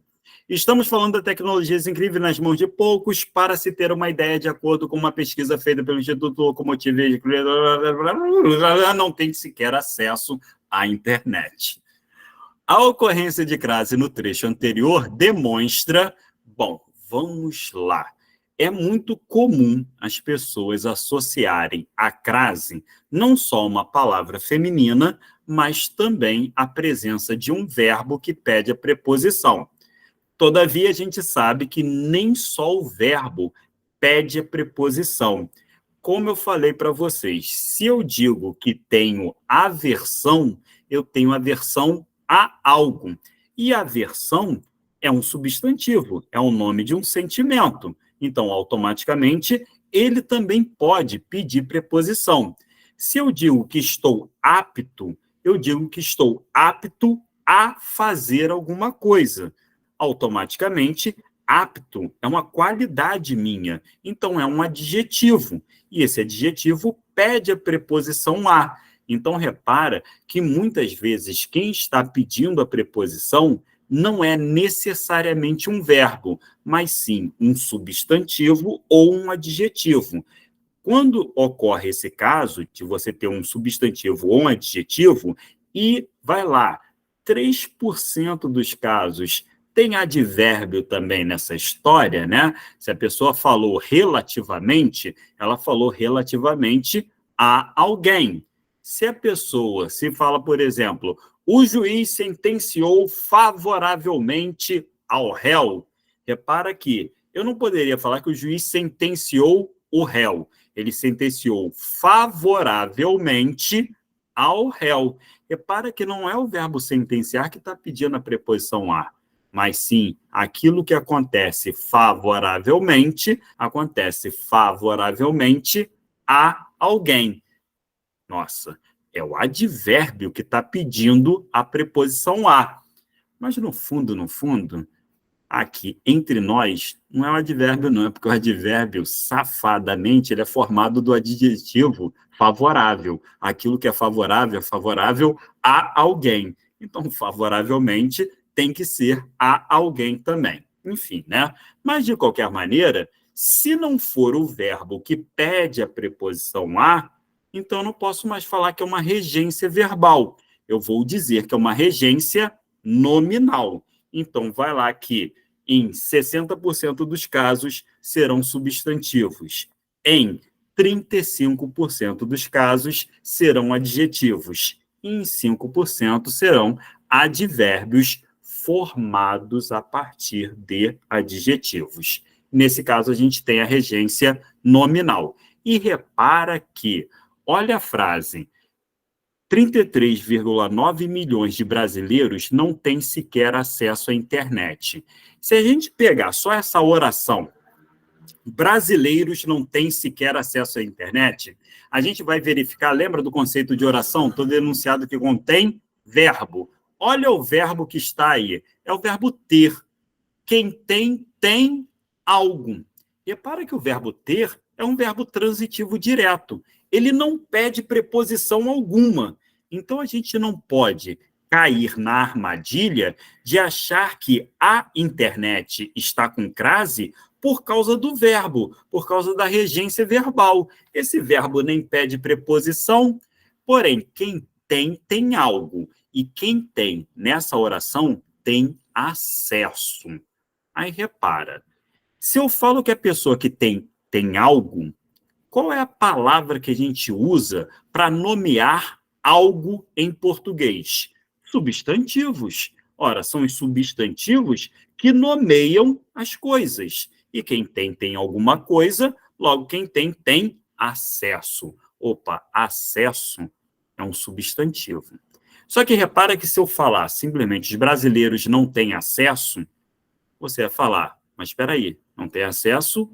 Estamos falando de tecnologias incríveis nas mãos de poucos, para se ter uma ideia, de acordo com uma pesquisa feita pelo Instituto Locomotiva, não tem sequer acesso à internet. A ocorrência de crase no trecho anterior demonstra... Bom, vamos lá. É muito comum as pessoas associarem a crase não só uma palavra feminina, mas também a presença de um verbo que pede a preposição. Todavia, a gente sabe que nem só o verbo pede a preposição. Como eu falei para vocês, se eu digo que tenho aversão, eu tenho aversão a algo. E aversão é um substantivo, é o nome de um sentimento. Então, automaticamente, ele também pode pedir preposição. Se eu digo que estou apto, eu digo que estou apto a fazer alguma coisa. Automaticamente, apto é uma qualidade minha. Então, é um adjetivo. E esse adjetivo pede a preposição a. Então, repara que muitas vezes quem está pedindo a preposição não é necessariamente um verbo, mas sim um substantivo ou um adjetivo. Quando ocorre esse caso de você ter um substantivo ou um adjetivo, e vai lá, 3% dos casos tem advérbio também nessa história, né? Se a pessoa falou relativamente, ela falou relativamente a alguém. Se a pessoa se fala, por exemplo, o juiz sentenciou favoravelmente ao réu, repara que eu não poderia falar que o juiz sentenciou o réu. Ele sentenciou favoravelmente ao réu. Repara que não é o verbo sentenciar que está pedindo a preposição a, mas sim aquilo que acontece favoravelmente a alguém. Nossa, é o advérbio que está pedindo a preposição a. Mas no fundo, aqui entre nós, não é o advérbio não, é porque o advérbio, safadamente, ele é formado do adjetivo favorável. Aquilo que é favorável a alguém. Então, favoravelmente, tem que ser a alguém também. Enfim, né? Mas, de qualquer maneira, se não for o verbo que pede a preposição a, então eu não posso mais falar que é uma regência verbal. Eu vou dizer que é uma regência nominal. Então, vai lá que em 60% dos casos serão substantivos. Em 35% dos casos serão adjetivos. E em 5% serão advérbios formados a partir de adjetivos. Nesse caso, a gente tem a regência nominal. E repara que, olha a frase, 33,9 milhões de brasileiros não têm sequer acesso à internet. Se a gente pegar só essa oração brasileiros não têm sequer acesso à internet, a gente vai verificar, lembra do conceito de oração? Todo enunciado que contém verbo. Olha o verbo que está aí. É o verbo ter. Quem tem, tem algo. Repara que o verbo ter é um verbo transitivo direto. Ele não pede preposição alguma. Então, a gente não pode cair na armadilha de achar que a internet está com crase por causa do verbo, por causa da regência verbal. Esse verbo nem pede preposição, porém, quem tem, tem algo. E quem tem nessa oração tem acesso. Aí repara, se eu falo que a pessoa que tem algo, qual é a palavra que a gente usa para nomear algo em português? Substantivos. Ora, são os substantivos que nomeiam as coisas. E quem tem alguma coisa, logo quem tem acesso. Opa, acesso é um substantivo. Só que repara que se eu falar simplesmente os brasileiros não têm acesso, você vai falar, mas espera aí, não tem acesso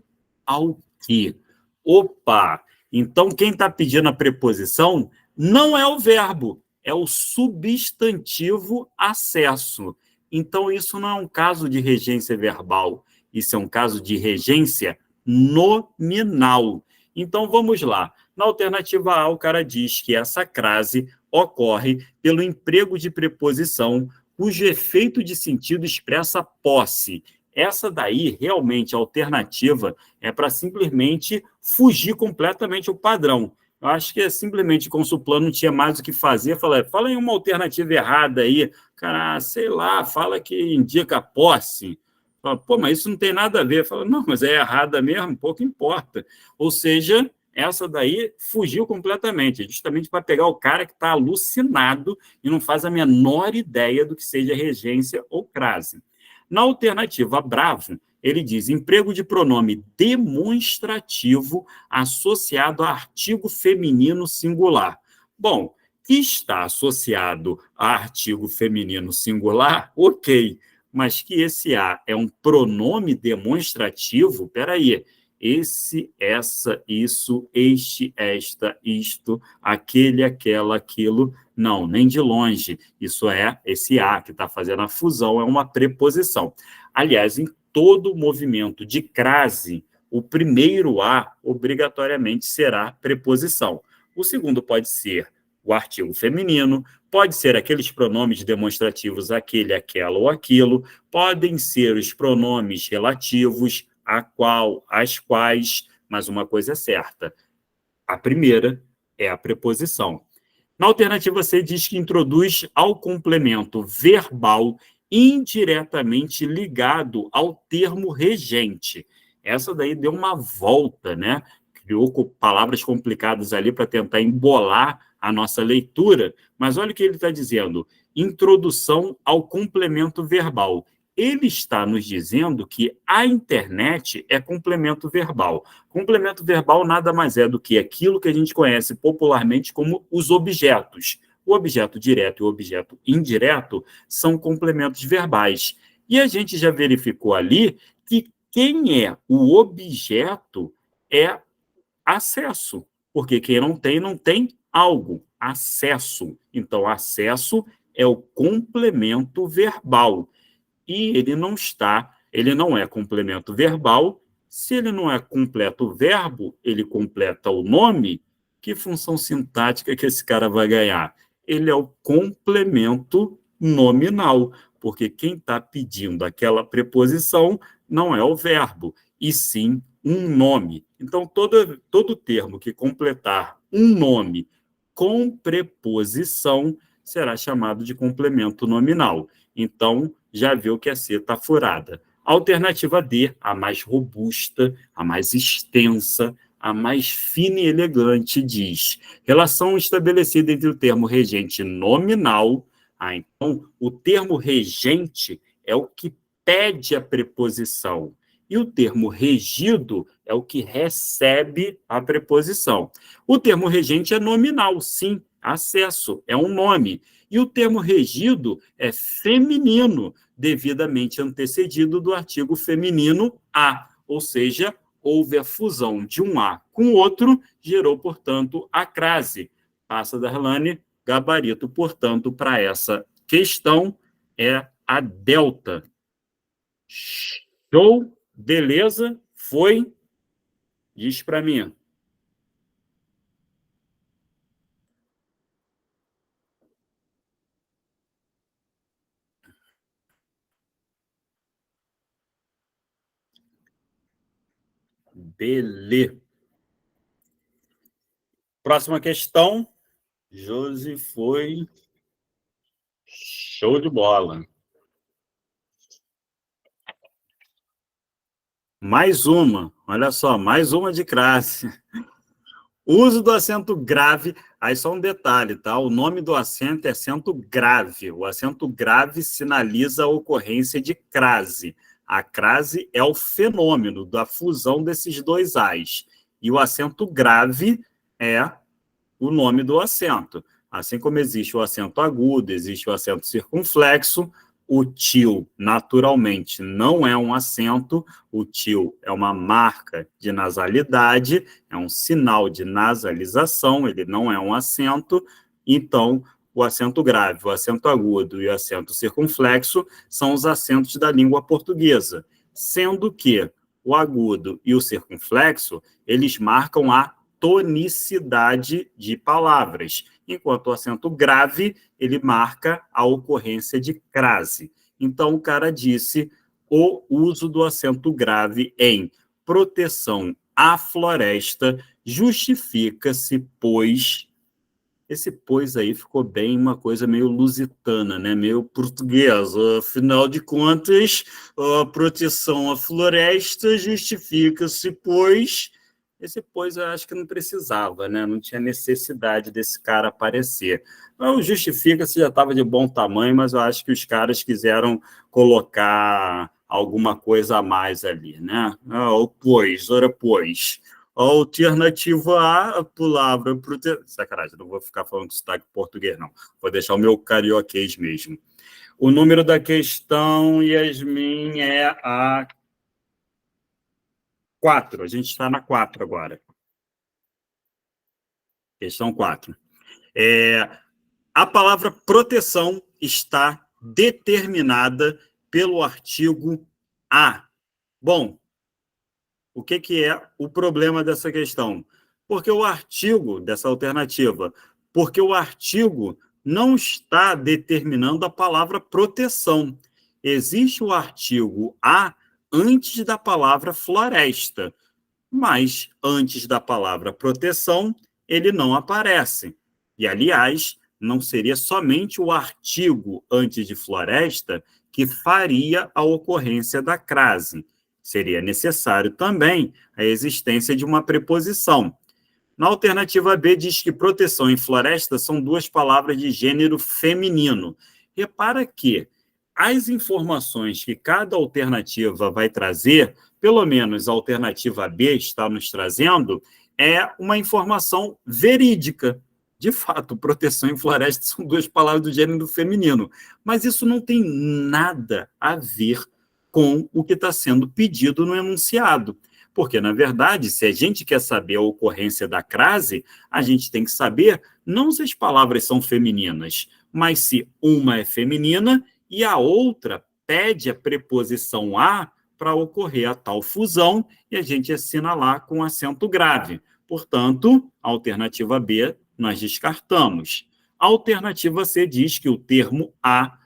ao quê? Opa, então quem está pedindo a preposição não é o verbo, é o substantivo acesso. Então isso não é um caso de regência verbal, isso é um caso de regência nominal. Então vamos lá. Na alternativa A, o cara diz que essa crase ocorre pelo emprego de preposição cujo efeito de sentido expressa posse. Essa daí, realmente, a alternativa é para simplesmente fugir completamente o padrão. Eu acho que é simplesmente como se o plano não tinha mais o que fazer. Fala em uma alternativa errada aí. Cara, sei lá, fala que indica posse. Fala, pô, mas isso não tem nada a ver. Fala, não, mas é errada mesmo, pouco importa. Ou seja, essa daí fugiu completamente, justamente para pegar o cara que está alucinado e não faz a menor ideia do que seja regência ou crase. Na alternativa Bravo, ele diz emprego de pronome demonstrativo associado a artigo feminino singular. Bom, que está associado a artigo feminino singular, ok, mas que esse A é um pronome demonstrativo, peraí, esse, essa, isso, este, esta, isto, aquele, aquela, aquilo. Não, nem de longe. Isso é, esse A que está fazendo a fusão é uma preposição. Aliás, em todo movimento de crase, o primeiro A obrigatoriamente será preposição. O segundo pode ser o artigo feminino, pode ser aqueles pronomes demonstrativos aquele, aquela ou aquilo, podem ser os pronomes relativos, a qual, as quais, mas uma coisa é certa, a primeira é a preposição. Na alternativa C, diz que introduz ao complemento verbal indiretamente ligado ao termo regente. Essa daí deu uma volta, né? Criou palavras complicadas ali para tentar embolar a nossa leitura, mas olha o que ele está dizendo, introdução ao complemento verbal. Ele está nos dizendo que a internet é complemento verbal. Complemento verbal nada mais é do que aquilo que a gente conhece popularmente como os objetos. O objeto direto e o objeto indireto são complementos verbais. E a gente já verificou ali que quem é o objeto é acesso, porque quem não tem algo, acesso. Então, acesso é o complemento verbal. E ele não é complemento verbal. Se ele não é completo verbo, ele completa o nome, que função sintática que esse cara vai ganhar? Ele é o complemento nominal, porque quem está pedindo aquela preposição não é o verbo, e sim um nome. Então, todo termo que completar um nome com preposição será chamado de complemento nominal. Então, já viu que a C está furada. A alternativa D, a mais robusta, a mais extensa, a mais fina e elegante, diz relação estabelecida entre o termo regente nominal. Então, o termo regente é o que pede a preposição. E o termo regido é o que recebe a preposição. O termo regente é nominal, sim, acesso, é um nome. E o termo regido é feminino, devidamente antecedido do artigo feminino a, ou seja, houve a fusão de um A com outro, gerou, portanto, a crase. Passa, Darlane, gabarito, portanto, para essa questão é a delta. Show? Beleza? Foi? Diz para mim. Beleza. Próxima questão. Josi foi show de bola. Mais uma, olha só, mais uma de crase. Uso do acento grave, aí só um detalhe, tá? O nome do acento é acento grave. O acento grave sinaliza a ocorrência de crase. A crase é o fenômeno da fusão desses dois As. E o acento grave é o nome do acento. Assim como existe o acento agudo, existe o acento circunflexo, o til, naturalmente, não é um acento, o til é uma marca de nasalidade, é um sinal de nasalização, ele não é um acento, então o acento grave, o acento agudo e o acento circunflexo são os acentos da língua portuguesa, sendo que o agudo e o circunflexo, eles marcam a tonicidade de palavras, enquanto o acento grave, ele marca a ocorrência de crase. Então, o cara disse o uso do acento grave em proteção à floresta justifica-se, pois... Esse pois aí ficou bem uma coisa meio lusitana, né? Meio portuguesa. Afinal de contas, a proteção à floresta justifica-se, pois... Esse pois eu acho que não precisava, né? Não tinha necessidade desse cara aparecer. Não, justifica-se já estava de bom tamanho, mas eu acho que os caras quiseram colocar alguma coisa a mais ali, né? Ah, o pois, ora pois. Alternativa A, a palavra... Sacanagem, não vou ficar falando com sotaque português, não. Vou deixar o meu carioquês mesmo. O número da questão, Yasmin, é a 4. A gente está na 4 agora. Questão 4. A palavra proteção está determinada pelo artigo A. Bom, o que é o problema dessa questão? Porque o artigo dessa alternativa, porque o artigo não está determinando a palavra proteção. Existe o artigo A antes da palavra floresta, mas antes da palavra proteção, ele não aparece. E, aliás, não seria somente o artigo antes de floresta que faria a ocorrência da crase. Seria necessário também a existência de uma preposição. Na alternativa B, diz que proteção e floresta são duas palavras de gênero feminino. Repara que as informações que cada alternativa vai trazer, pelo menos a alternativa B está nos trazendo, é uma informação verídica. De fato, proteção e floresta são duas palavras do gênero feminino, mas isso não tem nada a ver com o que está sendo pedido no enunciado. Porque, na verdade, se a gente quer saber a ocorrência da crase, a gente tem que saber não se as palavras são femininas, mas se uma é feminina e a outra pede a preposição a para ocorrer a tal fusão, e a gente assina lá com acento grave. Portanto, a alternativa B nós descartamos. A alternativa C diz que o termo a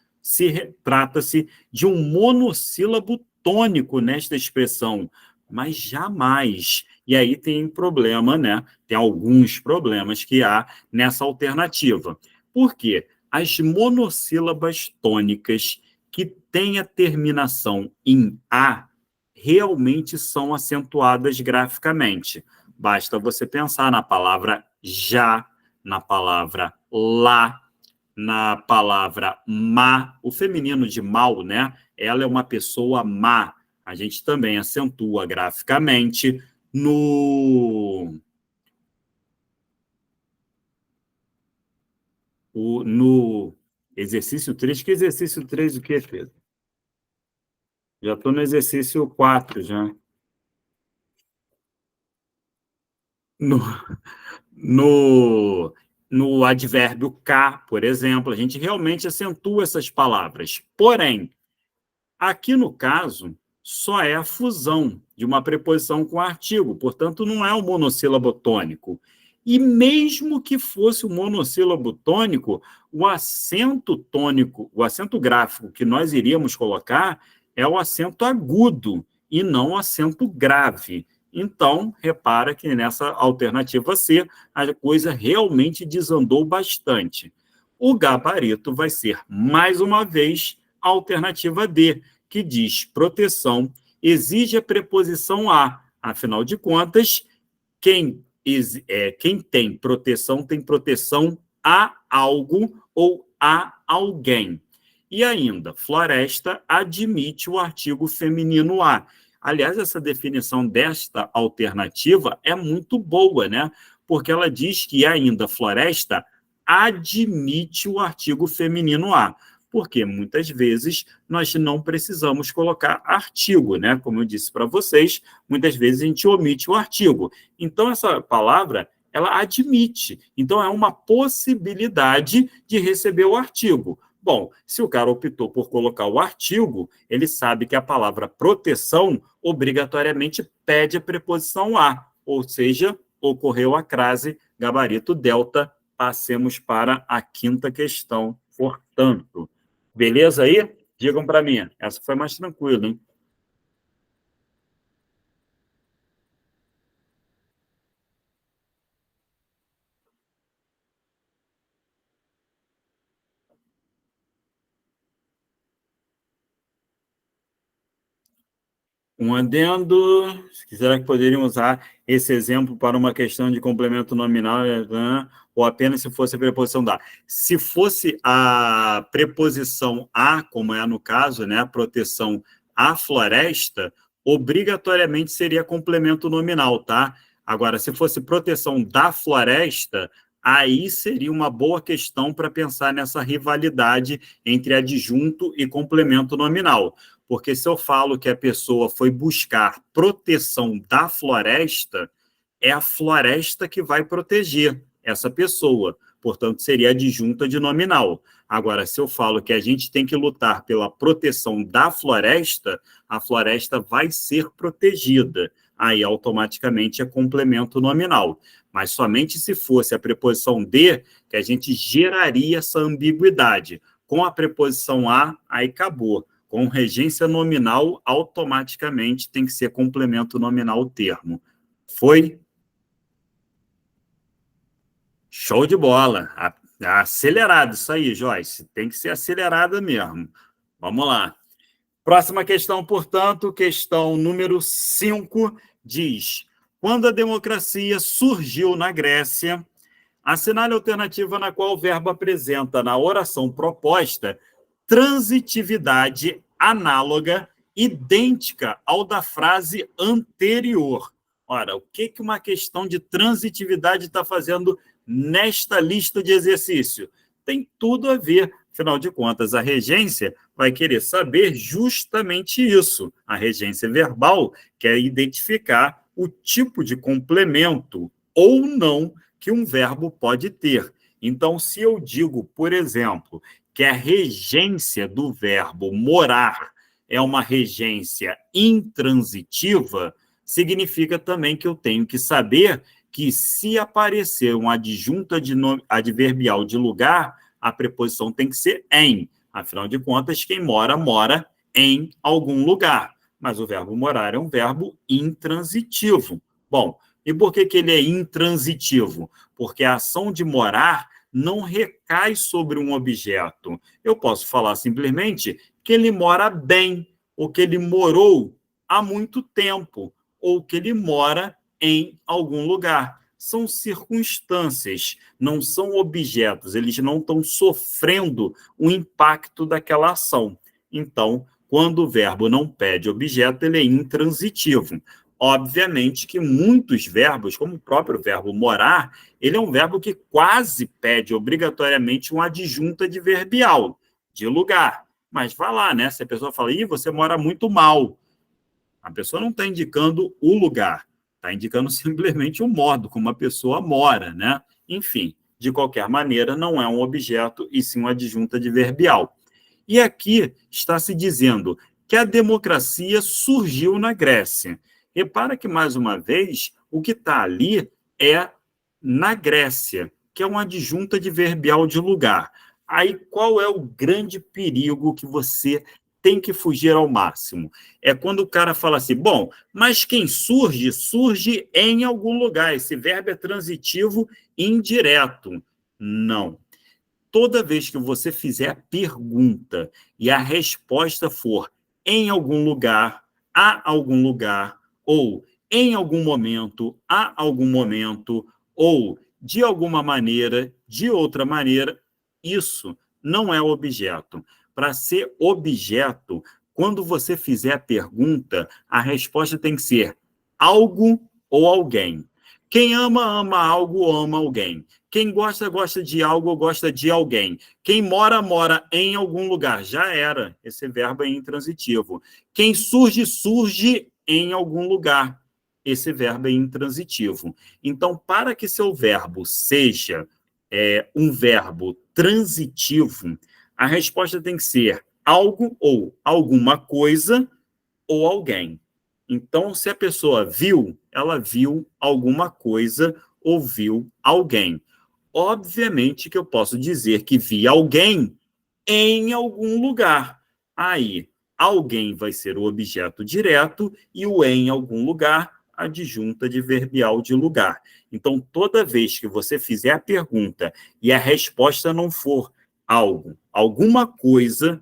trata-se de um monossílabo tônico nesta expressão, mas jamais. E aí tem problema, né? Tem alguns problemas que há nessa alternativa. Por quê? As monossílabas tônicas que têm a terminação em A realmente são acentuadas graficamente. Basta você pensar na palavra já, na palavra lá, na palavra má, o feminino de mal, né? Ela é uma pessoa má. A gente também acentua graficamente no exercício 3. Que exercício 3 o que, Pedro? Já estou no exercício 4, já. no, no advérbio cá, por exemplo, a gente realmente acentua essas palavras. Porém, aqui no caso, só é a fusão de uma preposição com artigo, portanto, não é um monossílabo tônico. E mesmo que fosse um monossílabo tônico, o acento tônico, o acento gráfico que nós iríamos colocar é o acento agudo e não o acento grave. Então, repara que nessa alternativa C, a coisa realmente desandou bastante. O gabarito vai ser, mais uma vez, a alternativa D, que diz proteção exige a preposição a. Afinal de contas, quem tem proteção a algo ou a alguém. E ainda, floresta admite o artigo feminino a. Aliás, essa definição desta alternativa é muito boa, né? Porque ela diz que ainda floresta admite o artigo feminino a. Porque muitas vezes nós não precisamos colocar artigo, né? Como eu disse para vocês, muitas vezes a gente omite o artigo. Então, essa palavra, ela admite. Então, é uma possibilidade de receber o artigo. Bom, se o cara optou por colocar o artigo, ele sabe que a palavra proteção obrigatoriamente pede a preposição a, ou seja, ocorreu a crase gabarito delta. Passemos para a quinta questão, portanto. Beleza aí? Digam para mim. Essa foi mais tranquila, hein? Um adendo, se quiser que poderiam usar esse exemplo para uma questão de complemento nominal, ou apenas se fosse a preposição da. Se fosse a preposição a, como é no caso, né, a proteção à floresta, obrigatoriamente seria complemento nominal, tá? Agora, se fosse proteção da floresta, aí seria uma boa questão para pensar nessa rivalidade entre adjunto e complemento nominal. Porque se eu falo que a pessoa foi buscar proteção da floresta, é a floresta que vai proteger essa pessoa. Portanto, seria adjunta de nominal. Agora, se eu falo que a gente tem que lutar pela proteção da floresta, a floresta vai ser protegida. Aí, automaticamente, é complemento nominal. Mas somente se fosse a preposição de, que a gente geraria essa ambiguidade. Com a preposição a, aí acabou. Com regência nominal, automaticamente tem que ser complemento nominal o termo. Foi? Show de bola. Acelerado isso aí, Joyce. Tem que ser acelerada mesmo. Vamos lá. Próxima questão, portanto, questão número 5, diz: quando a democracia surgiu na Grécia, assinale a alternativa na qual o verbo apresenta na oração proposta transitividade análoga, idêntica ao da frase anterior. Ora, o que uma questão de transitividade está fazendo nesta lista de exercício? Tem tudo a ver. Afinal de contas, a regência vai querer saber justamente isso. A regência verbal quer identificar o tipo de complemento ou não que um verbo pode ter. Então, se eu digo, por exemplo, que a regência do verbo morar é uma regência intransitiva, significa também que eu tenho que saber que se aparecer um adjunto adverbial de lugar, a preposição tem que ser em. Afinal de contas, quem mora, mora em algum lugar. Mas o verbo morar é um verbo intransitivo. Bom, e por que ele é intransitivo? Porque a ação de morar não recai sobre um objeto. Eu posso falar simplesmente que ele mora bem, ou que ele morou há muito tempo, ou que ele mora em algum lugar. São circunstâncias, não são objetos, eles não estão sofrendo o impacto daquela ação. Então, quando o verbo não pede objeto, ele é intransitivo. Obviamente que muitos verbos, como o próprio verbo morar, ele é um verbo que quase pede obrigatoriamente um adjunto adverbial de lugar. Mas vai lá, né? Se a pessoa fala, você mora muito mal, a pessoa não está indicando o lugar. está indicando simplesmente o modo como a pessoa mora, né? Enfim, de qualquer maneira, não é um objeto, e sim uma adjunta adverbial. E aqui está se dizendo que a democracia surgiu na Grécia. Repara que, mais uma vez, o que está ali é na Grécia, que é uma adjunta adverbial de lugar. Aí, qual é o grande perigo que você tem que fugir ao máximo? É quando o cara fala assim, bom, mas quem surge, surge em algum lugar. Esse verbo é transitivo indireto. Não. Toda vez que você fizer a pergunta e a resposta for em algum lugar, a algum lugar, ou em algum momento, a algum momento, ou de alguma maneira, de outra maneira, isso não é objeto. Para ser objeto, quando você fizer a pergunta, a resposta tem que ser algo ou alguém. Quem ama, ama algo ou ama alguém. Quem gosta, gosta de algo ou gosta de alguém. Quem mora, mora em algum lugar. Já era. Esse verbo é intransitivo. Quem surge, surge em algum lugar. Esse verbo é intransitivo. Então, para que seu verbo seja um verbo transitivo, a resposta tem que ser algo ou alguma coisa ou alguém. Então, se a pessoa viu, ela viu alguma coisa ou viu alguém. Obviamente que eu posso dizer que vi alguém em algum lugar. Aí, alguém vai ser o objeto direto e o em algum lugar, a adjunta adverbial de lugar. Então, toda vez que você fizer a pergunta e a resposta não for algo, alguma coisa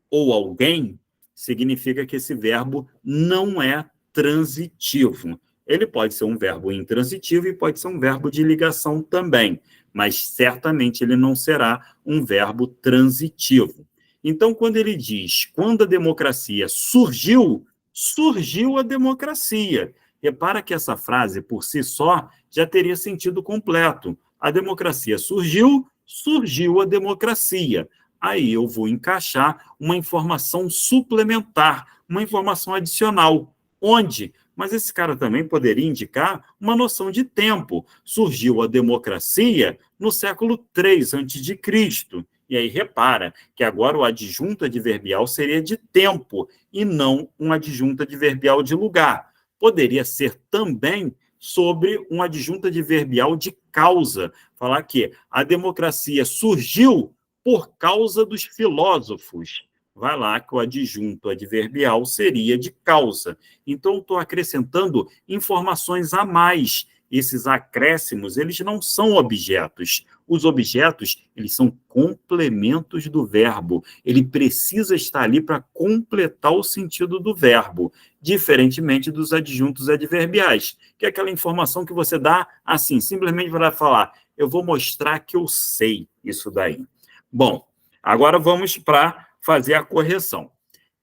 ou alguém, significa que esse verbo não é transitivo. Ele pode ser um verbo intransitivo e pode ser um verbo de ligação também, mas certamente ele não será um verbo transitivo. Então, quando ele diz, quando a democracia surgiu, surgiu a democracia. Repara que essa frase, por si só, já teria sentido completo. A democracia surgiu, surgiu a democracia. Aí eu vou encaixar uma informação suplementar, uma informação adicional. Onde? Mas esse cara também poderia indicar uma noção de tempo. Surgiu a democracia no século III a.C. E aí repara que agora o adjunto adverbial seria de tempo e não um adjunto adverbial de lugar. Poderia ser também sobre um adjunto adverbial de causa. Falar que a democracia surgiu por causa dos filósofos. Vai lá que o adjunto adverbial seria de causa. Então, estou acrescentando informações a mais. Esses acréscimos, eles não são objetos. Os objetos, eles são complementos do verbo. Ele precisa estar ali para completar o sentido do verbo, diferentemente dos adjuntos adverbiais, que é aquela informação que você dá assim, simplesmente para falar, eu vou mostrar que eu sei isso daí. Bom, agora vamos para fazer a correção.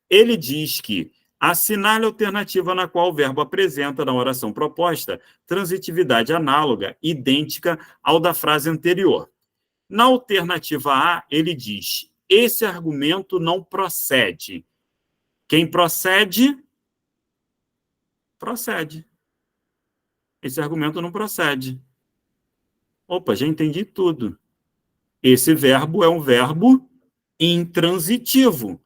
Ele diz que assinale a alternativa na qual o verbo apresenta na oração proposta transitividade análoga, idêntica ao da frase anterior. Na alternativa A, ele diz, esse argumento não procede. Quem procede? Procede. Esse argumento não procede. Opa, já entendi tudo. Esse verbo é um verbo intransitivo,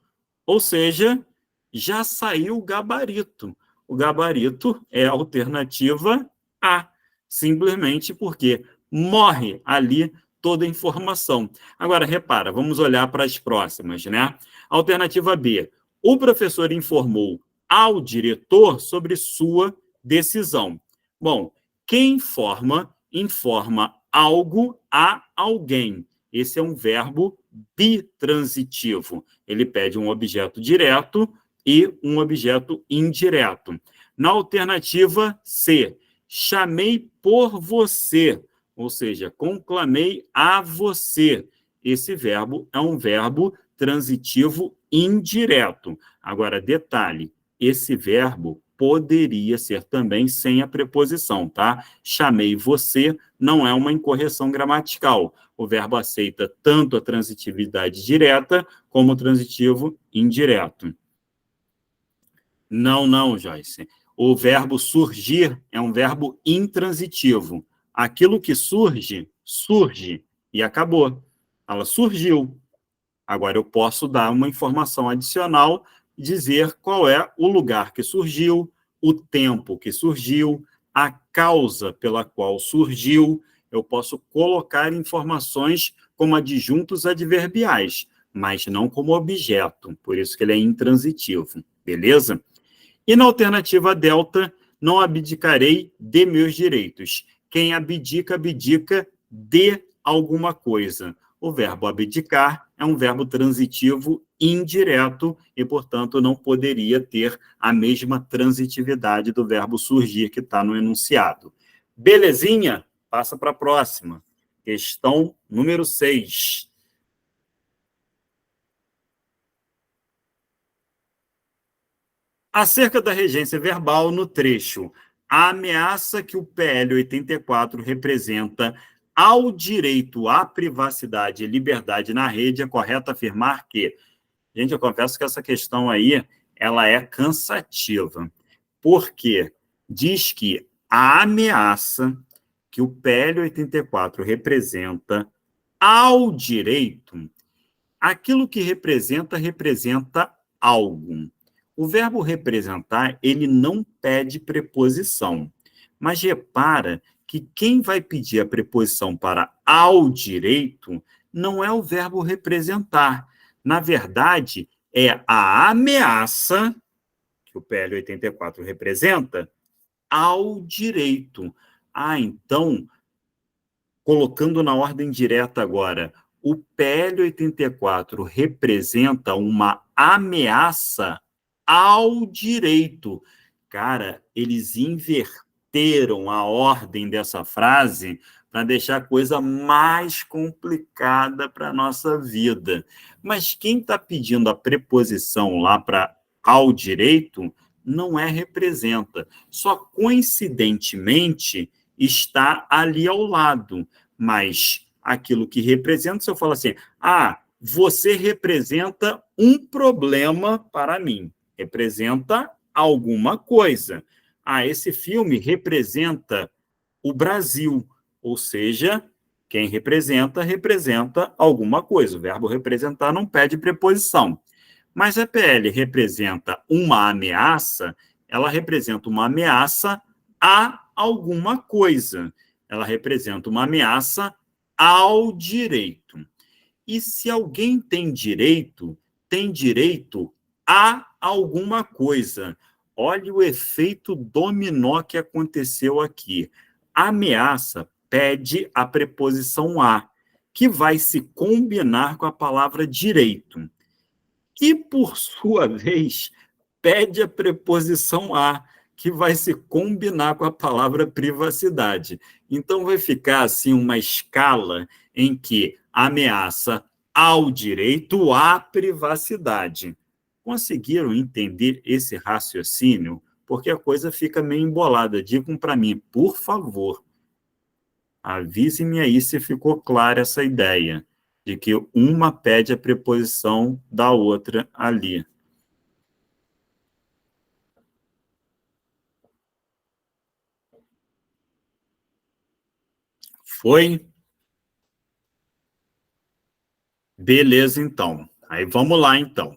ou seja, já saiu o gabarito. O gabarito é a alternativa A, simplesmente porque morre ali toda a informação. Agora, repara, vamos olhar para as próximas, né? Alternativa B, o professor informou ao diretor sobre sua decisão. Bom, quem informa, informa algo a alguém. Esse é um verbo bitransitivo. Ele pede um objeto direto e um objeto indireto. Na alternativa C, chamei por você, ou seja, conclamei a você. Esse verbo é um verbo transitivo indireto. Agora, detalhe, esse verbo poderia ser também sem a preposição, tá? Chamei você não é uma incorreção gramatical. O verbo aceita tanto a transitividade direta como o transitivo indireto. Não, Joyce. O verbo surgir é um verbo intransitivo. Aquilo que surge, surge e acabou. Ela surgiu. Agora eu posso dar uma informação adicional, dizer qual é o lugar que surgiu, o tempo que surgiu, a causa pela qual surgiu. Eu posso colocar informações como adjuntos adverbiais, mas não como objeto, por isso que ele é intransitivo, beleza? E na alternativa delta, não abdicarei de meus direitos. Quem abdica, abdica de alguma coisa. O verbo abdicar é um verbo transitivo indireto e, portanto, não poderia ter a mesma transitividade do verbo surgir que está no enunciado. Belezinha? Passa para a próxima. Questão número 6. Acerca da regência verbal no trecho, a ameaça que o PL 84 representa ao direito à privacidade e liberdade na rede, é correto afirmar que... Gente, eu confesso que essa questão aí, ela é cansativa, porque diz que a ameaça que o PL 84 representa ao direito, aquilo que representa, representa algo. O verbo representar, ele não pede preposição, mas repara que quem vai pedir a preposição para ao direito não é o verbo representar. Na verdade, é a ameaça que o PL 84 representa ao direito. Então, colocando na ordem direta agora, o PL 84 representa uma ameaça ao direito. Cara, eles inverteram a ordem dessa frase para deixar a coisa mais complicada para a nossa vida. Mas quem está pedindo a preposição lá para ao direito não é representa. Só coincidentemente está ali ao lado. Mas aquilo que representa, se eu falo assim, você representa um problema para mim. Representa alguma coisa. Esse filme representa o Brasil, ou seja, quem representa, representa alguma coisa. O verbo representar não pede preposição. Mas a PL representa uma ameaça, ela representa uma ameaça a alguma coisa. Ela representa uma ameaça ao direito. E se alguém tem direito a alguma coisa. Olha o efeito dominó que aconteceu aqui. A ameaça pede a preposição a, que vai se combinar com a palavra direito. E, por sua vez, pede a preposição a, que vai se combinar com a palavra privacidade. Então, vai ficar assim uma escala em que ameaça ao direito à privacidade. Conseguiram entender esse raciocínio? Porque a coisa fica meio embolada. Digam para mim, por favor, avise-me aí se ficou clara essa ideia de que uma pede a preposição da outra ali. Foi? Beleza, então. Aí vamos lá, então.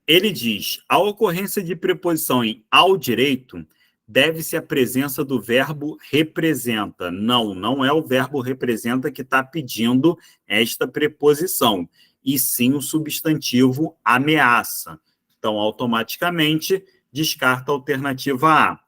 Ele diz, a ocorrência de preposição em ao direito deve-se à presença do verbo representa. Não é o verbo representa que está pedindo esta preposição, e sim o substantivo ameaça. Então, automaticamente, descarta a alternativa A.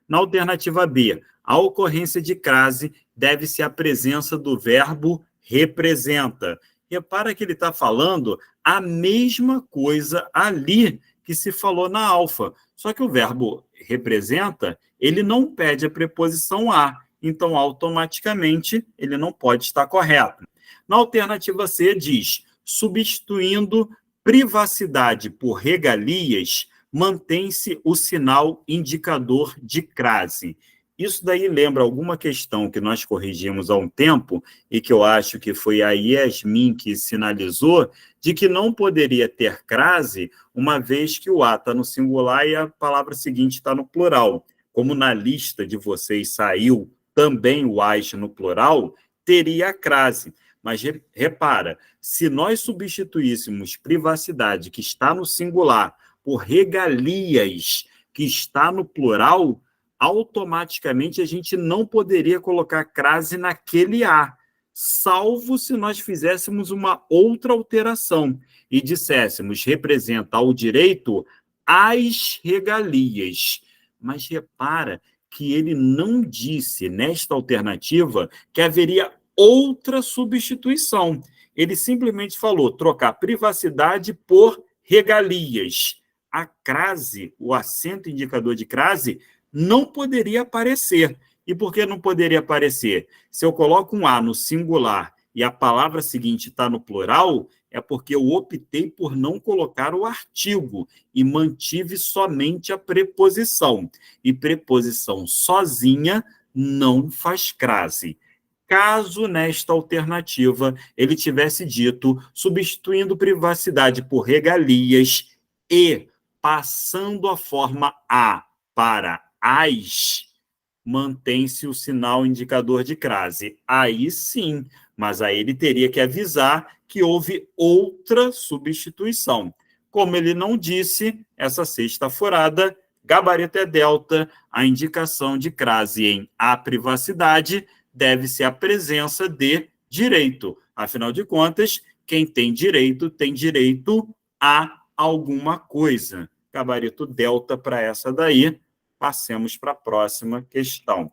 Na alternativa B, a ocorrência de crase deve-se à presença do verbo representa. Repara que ele está falando a mesma coisa ali que se falou na alfa. Só que o verbo representa, ele não pede a preposição a. Então, automaticamente, ele não pode estar correto. Na alternativa C, diz, substituindo privacidade por regalias, mantém-se o sinal indicador de crase. Isso daí lembra alguma questão que nós corrigimos há um tempo e que eu acho que foi a Yasmin que sinalizou, de que não poderia ter crase, uma vez que o A está no singular e a palavra seguinte está no plural. Como na lista de vocês saiu também o AS no plural, teria a crase. Mas repara, se nós substituíssemos privacidade, que está no singular, por regalias, que está no plural, automaticamente a gente não poderia colocar crase naquele A, salvo se nós fizéssemos uma outra alteração e disséssemos representa ao direito as regalias. Mas repara que ele não disse nesta alternativa que haveria outra substituição. Ele simplesmente falou trocar privacidade por regalias. A crase, o acento indicador de crase, não poderia aparecer. E por que não poderia aparecer? Se eu coloco um A no singular e a palavra seguinte está no plural, é porque eu optei por não colocar o artigo e mantive somente a preposição. E preposição sozinha não faz crase. Caso nesta alternativa ele tivesse dito substituindo privacidade por regalias e passando a forma A para as, mantém-se o sinal indicador de crase. Aí sim, mas aí ele teria que avisar que houve outra substituição. Como ele não disse, essa sexta furada, gabarito é delta, a indicação de crase em a privacidade deve-se à presença de direito. Afinal de contas, quem tem direito a alguma coisa. Gabarito delta para essa daí. Passemos para a próxima questão.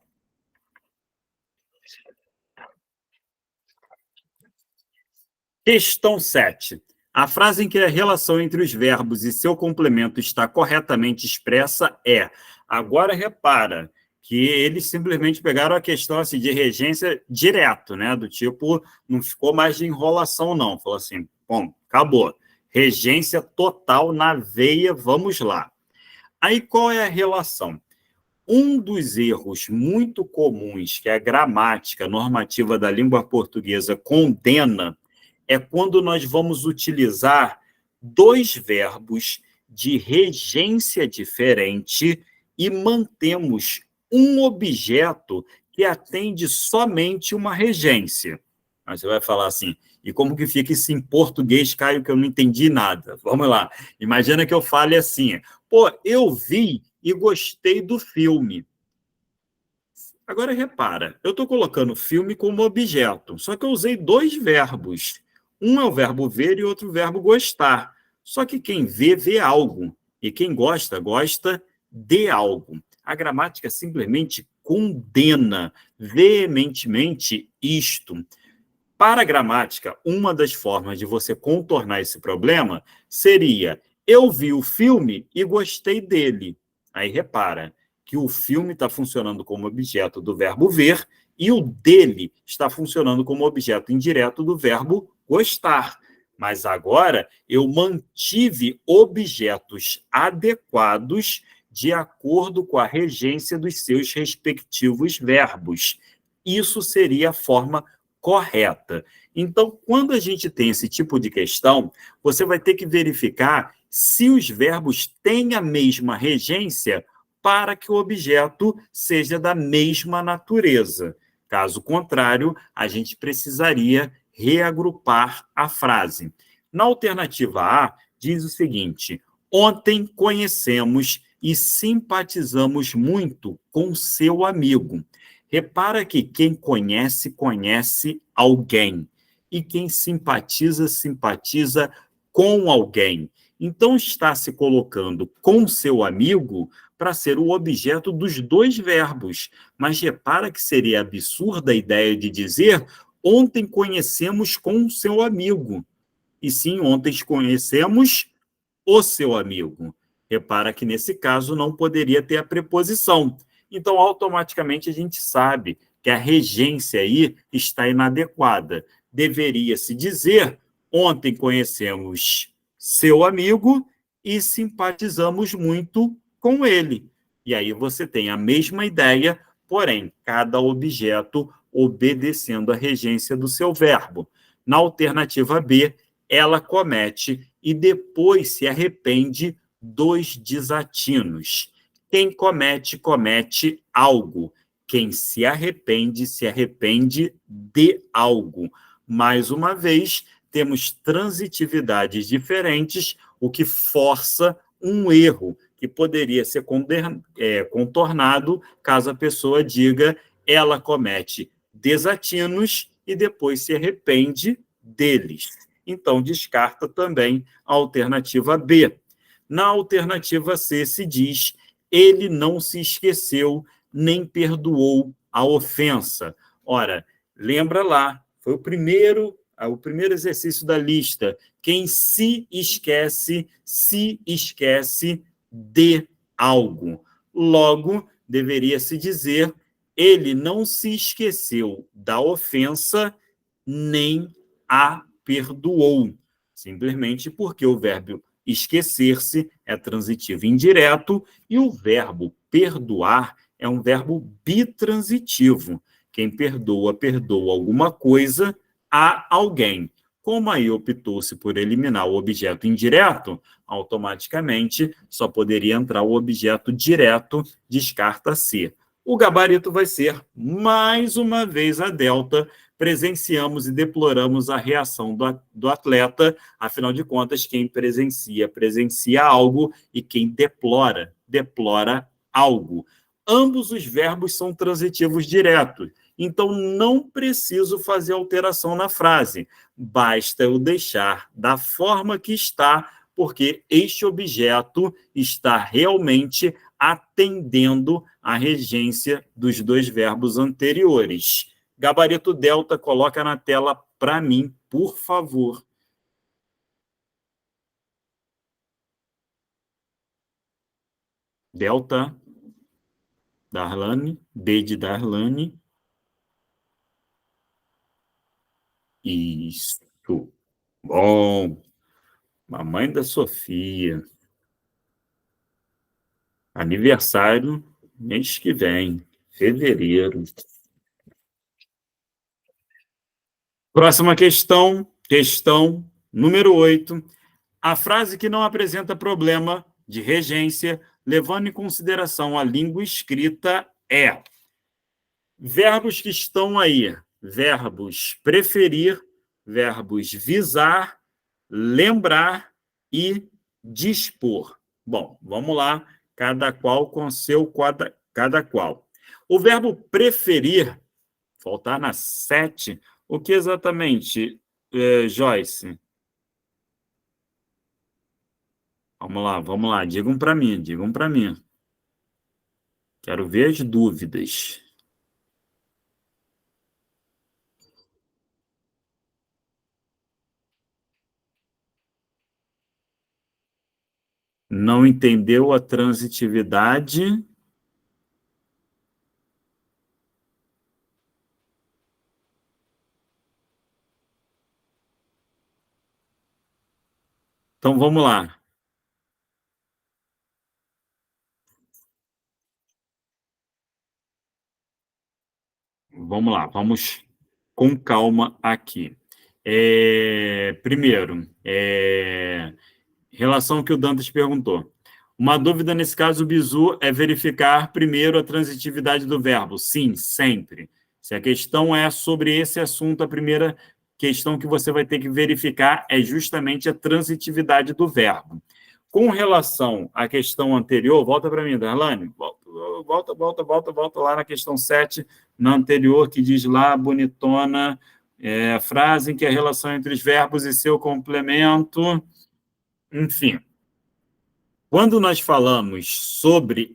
Questão 7. A frase em que a relação entre os verbos e seu complemento está corretamente expressa é... Agora, repara que eles simplesmente pegaram a questão assim, de regência direto, né? Do tipo, não ficou mais de enrolação, não. Falou assim, bom, acabou. Regência total na veia, vamos lá. Aí, qual é a relação? Um dos erros muito comuns que a gramática normativa da língua portuguesa condena é quando nós vamos utilizar dois verbos de regência diferente e mantemos um objeto que atende somente uma regência. Aí você vai falar assim, e como que fica isso em português, Caio, que eu não entendi nada? Vamos lá. Imagina que eu fale assim, pô, eu vi e gostei do filme. Agora, repara, eu estou colocando filme como objeto, só que eu usei dois verbos. Um é o verbo ver e outro o verbo gostar. Só que quem vê, vê algo. E quem gosta, gosta de algo. A gramática simplesmente condena veementemente isto. Para a gramática, uma das formas de você contornar esse problema seria eu vi o filme e gostei dele. Aí repara que o filme está funcionando como objeto do verbo ver e o dele está funcionando como objeto indireto do verbo gostar. Mas agora eu mantive objetos adequados de acordo com a regência dos seus respectivos verbos. Isso seria a forma correta. Então, quando a gente tem esse tipo de questão, você vai ter que verificar se os verbos têm a mesma regência para que o objeto seja da mesma natureza. Caso contrário, a gente precisaria reagrupar a frase. Na alternativa A, diz o seguinte: ontem conhecemos e simpatizamos muito com seu amigo. Repara que quem conhece, conhece alguém. E quem simpatiza, simpatiza com alguém. Então, está se colocando com seu amigo para ser o objeto dos dois verbos. Mas repara que seria absurda a ideia de dizer ontem conhecemos com seu amigo. E sim, ontem conhecemos o seu amigo. Repara que, nesse caso, não poderia ter a preposição. Então, automaticamente, a gente sabe que a regência aí está inadequada. Deveria-se dizer, ontem conhecemos seu amigo e simpatizamos muito com ele. E aí você tem a mesma ideia, porém, cada objeto obedecendo à regência do seu verbo. Na alternativa B, ela comete e depois se arrepende dos desatinos. Quem comete, comete algo. Quem se arrepende de algo. Mais uma vez, temos transitividades diferentes, o que força um erro que poderia ser contornado caso a pessoa diga ela comete desatinos e depois se arrepende deles. Então, descarta também a alternativa B. Na alternativa C se diz ele não se esqueceu nem perdoou a ofensa. Ora, lembra lá, foi o primeiro exercício da lista. Quem se esquece de algo. Logo, deveria se dizer, ele não se esqueceu da ofensa, nem a perdoou. Simplesmente porque o verbo esquecer-se é transitivo indireto e o verbo perdoar é um verbo bitransitivo. Quem perdoa, perdoa alguma coisa a alguém. Como aí optou-se por eliminar o objeto indireto, automaticamente só poderia entrar o objeto direto, descarta-se. O gabarito vai ser, mais uma vez, a delta. Presenciamos e deploramos a reação do atleta. Afinal de contas, quem presencia algo e quem deplora algo. Ambos os verbos são transitivos diretos. Então, não preciso fazer alteração na frase. Basta eu deixar da forma que está, porque este objeto está realmente atendendo à regência dos dois verbos anteriores. Gabarito delta, coloca na tela para mim, por favor. Delta, Darlane, D de Darlane. Isso. Bom. Mamãe da Sofia. Aniversário mês que vem, fevereiro. Próxima questão número 8. A frase que não apresenta problema de regência, levando em consideração a língua escrita, é verbos que estão aí, verbos preferir, verbos visar, lembrar e dispor. Bom, vamos lá, cada qual com seu cada qual. O verbo preferir, faltar na 7, o que exatamente, Joyce? Vamos lá, digam para mim. Quero ver as dúvidas. Não entendeu a transitividade? Então, vamos lá. Vamos lá, vamos com calma aqui. Primeiro, relação ao que o Dantas perguntou. Uma dúvida nesse caso, o bizu, é verificar primeiro a transitividade do verbo. Sim, sempre. Se a questão é sobre esse assunto, a primeira questão que você vai ter que verificar é justamente a transitividade do verbo. Com relação à questão anterior, volta para mim, Darlane, volta lá na questão 7, na anterior, que diz lá, bonitona, frase em que a relação entre os verbos e seu complemento, enfim. Quando nós falamos sobre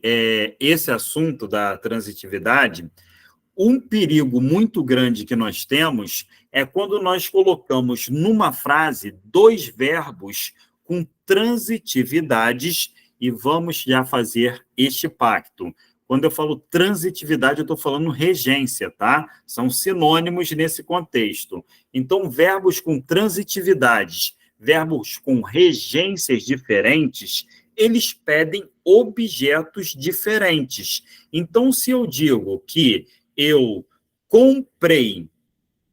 esse assunto da transitividade, um perigo muito grande que nós temos é quando nós colocamos numa frase dois verbos com transitividades e vamos já fazer este pacto. Quando eu falo transitividade, eu estou falando regência, tá? São sinônimos nesse contexto. Então, verbos com transitividades, verbos com regências diferentes, eles pedem objetos diferentes. Então, se eu digo que eu comprei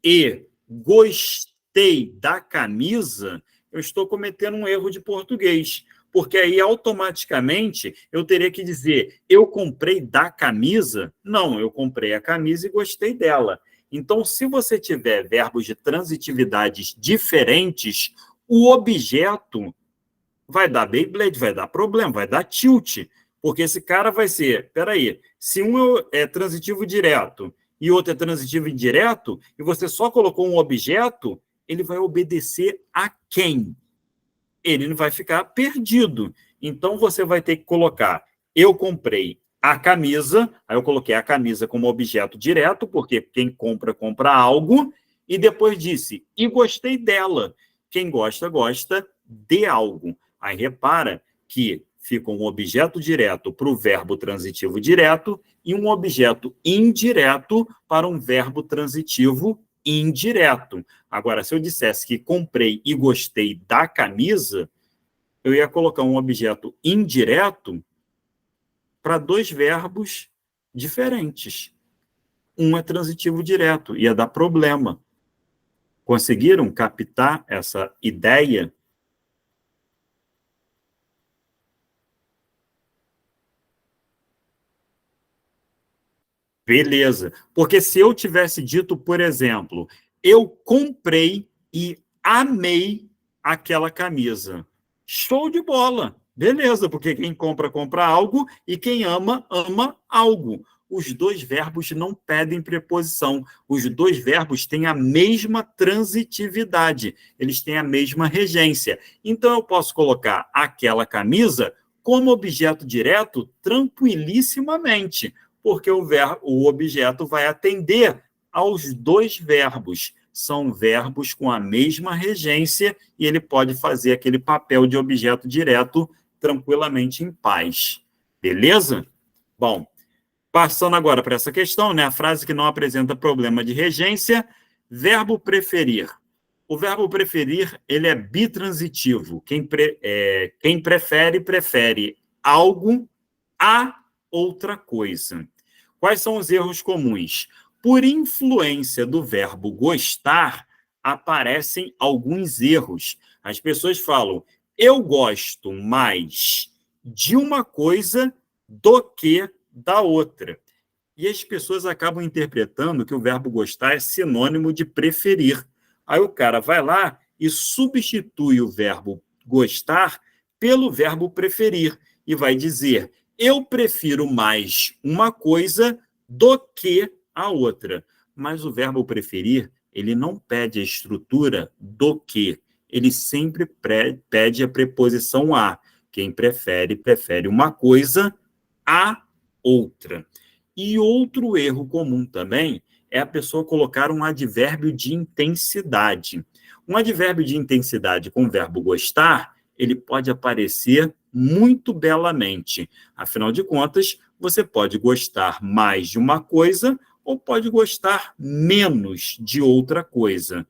e gostei da camisa, eu estou cometendo um erro de português, porque aí automaticamente eu teria que dizer, eu comprei da camisa? Não, eu comprei a camisa e gostei dela. Então, se você tiver verbos de transitividades diferentes, o objeto vai dar Beyblade, vai dar problema, vai dar tilt, porque esse cara vai ser, peraí, se um é transitivo direto e outro é transitivo indireto, e você só colocou um objeto, ele vai obedecer a quem? Ele vai ficar perdido. Então, você vai ter que colocar, eu comprei a camisa, aí eu coloquei a camisa como objeto direto, porque quem compra, compra algo, e depois disse, e gostei dela. Quem gosta, gosta de algo. Aí repara que fica um objeto direto para o verbo transitivo direto e um objeto indireto para um verbo transitivo indireto. Agora, se eu dissesse que comprei e gostei da camisa, eu ia colocar um objeto indireto para dois verbos diferentes. Um é transitivo direto, ia dar problema. Conseguiram captar essa ideia? Beleza. Porque se eu tivesse dito, por exemplo, eu comprei e amei aquela camisa. Show de bola. Beleza, porque quem compra, compra algo e quem ama, ama algo. Os dois verbos não pedem preposição. Os dois verbos têm a mesma transitividade. Eles têm a mesma regência. Então, eu posso colocar aquela camisa como objeto direto tranquilissimamente, porque o objeto vai atender aos dois verbos. São verbos com a mesma regência e ele pode fazer aquele papel de objeto direto tranquilamente em paz. Beleza? Bom, passando agora para essa questão, né? A frase que não apresenta problema de regência, verbo preferir. O verbo preferir, ele é bitransitivo. Quem prefere, prefere algo a outra coisa. Quais são os erros comuns? Por influência do verbo gostar, aparecem alguns erros. As pessoas falam, eu gosto mais de uma coisa do que da outra. E as pessoas acabam interpretando que o verbo gostar é sinônimo de preferir. Aí o cara vai lá e substitui o verbo gostar pelo verbo preferir e vai dizer, eu prefiro mais uma coisa do que a outra. Mas o verbo preferir, ele não pede a estrutura do que. Ele sempre pede a preposição a. Quem prefere, prefere uma coisa a outra. E outro erro comum também é a pessoa colocar um advérbio de intensidade. Um advérbio de intensidade com o verbo gostar, ele pode aparecer muito belamente. Afinal de contas, você pode gostar mais de uma coisa ou pode gostar menos de outra coisa.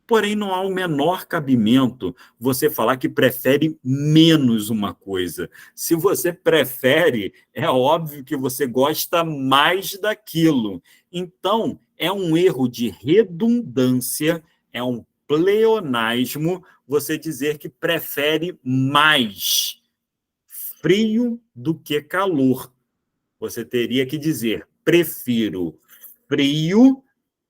Porém, não há o menor cabimento você falar que prefere menos uma coisa. Se você prefere, é óbvio que você gosta mais daquilo. Então, é um erro de redundância, é um pleonasmo você dizer que prefere mais frio do que calor. Você teria que dizer, prefiro frio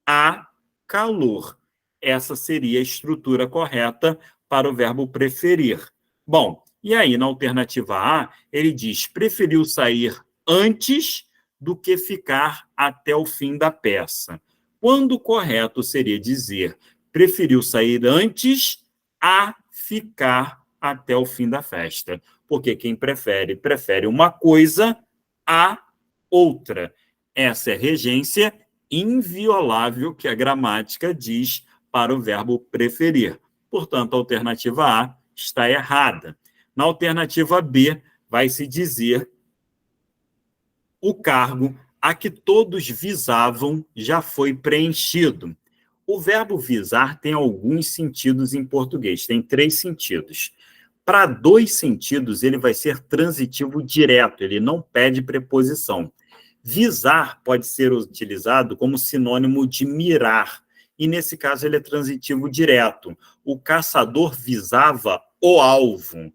a calor. Essa seria a estrutura correta para o verbo preferir. Bom, e aí na alternativa A, ele diz, preferiu sair antes do que ficar até o fim da peça. Quando o correto seria dizer, preferiu sair antes a ficar até o fim da festa. Porque quem prefere, prefere uma coisa a outra. Essa é a regência inviolável que a gramática diz para o verbo preferir. Portanto, a alternativa A está errada. Na alternativa B, vai se dizer o cargo a que todos visavam já foi preenchido. O verbo visar tem alguns sentidos em português, tem 3 sentidos. Para 2 sentidos, ele vai ser transitivo direto, ele não pede preposição. Visar pode ser utilizado como sinônimo de mirar. e nesse caso ele é transitivo direto. O caçador visava o alvo.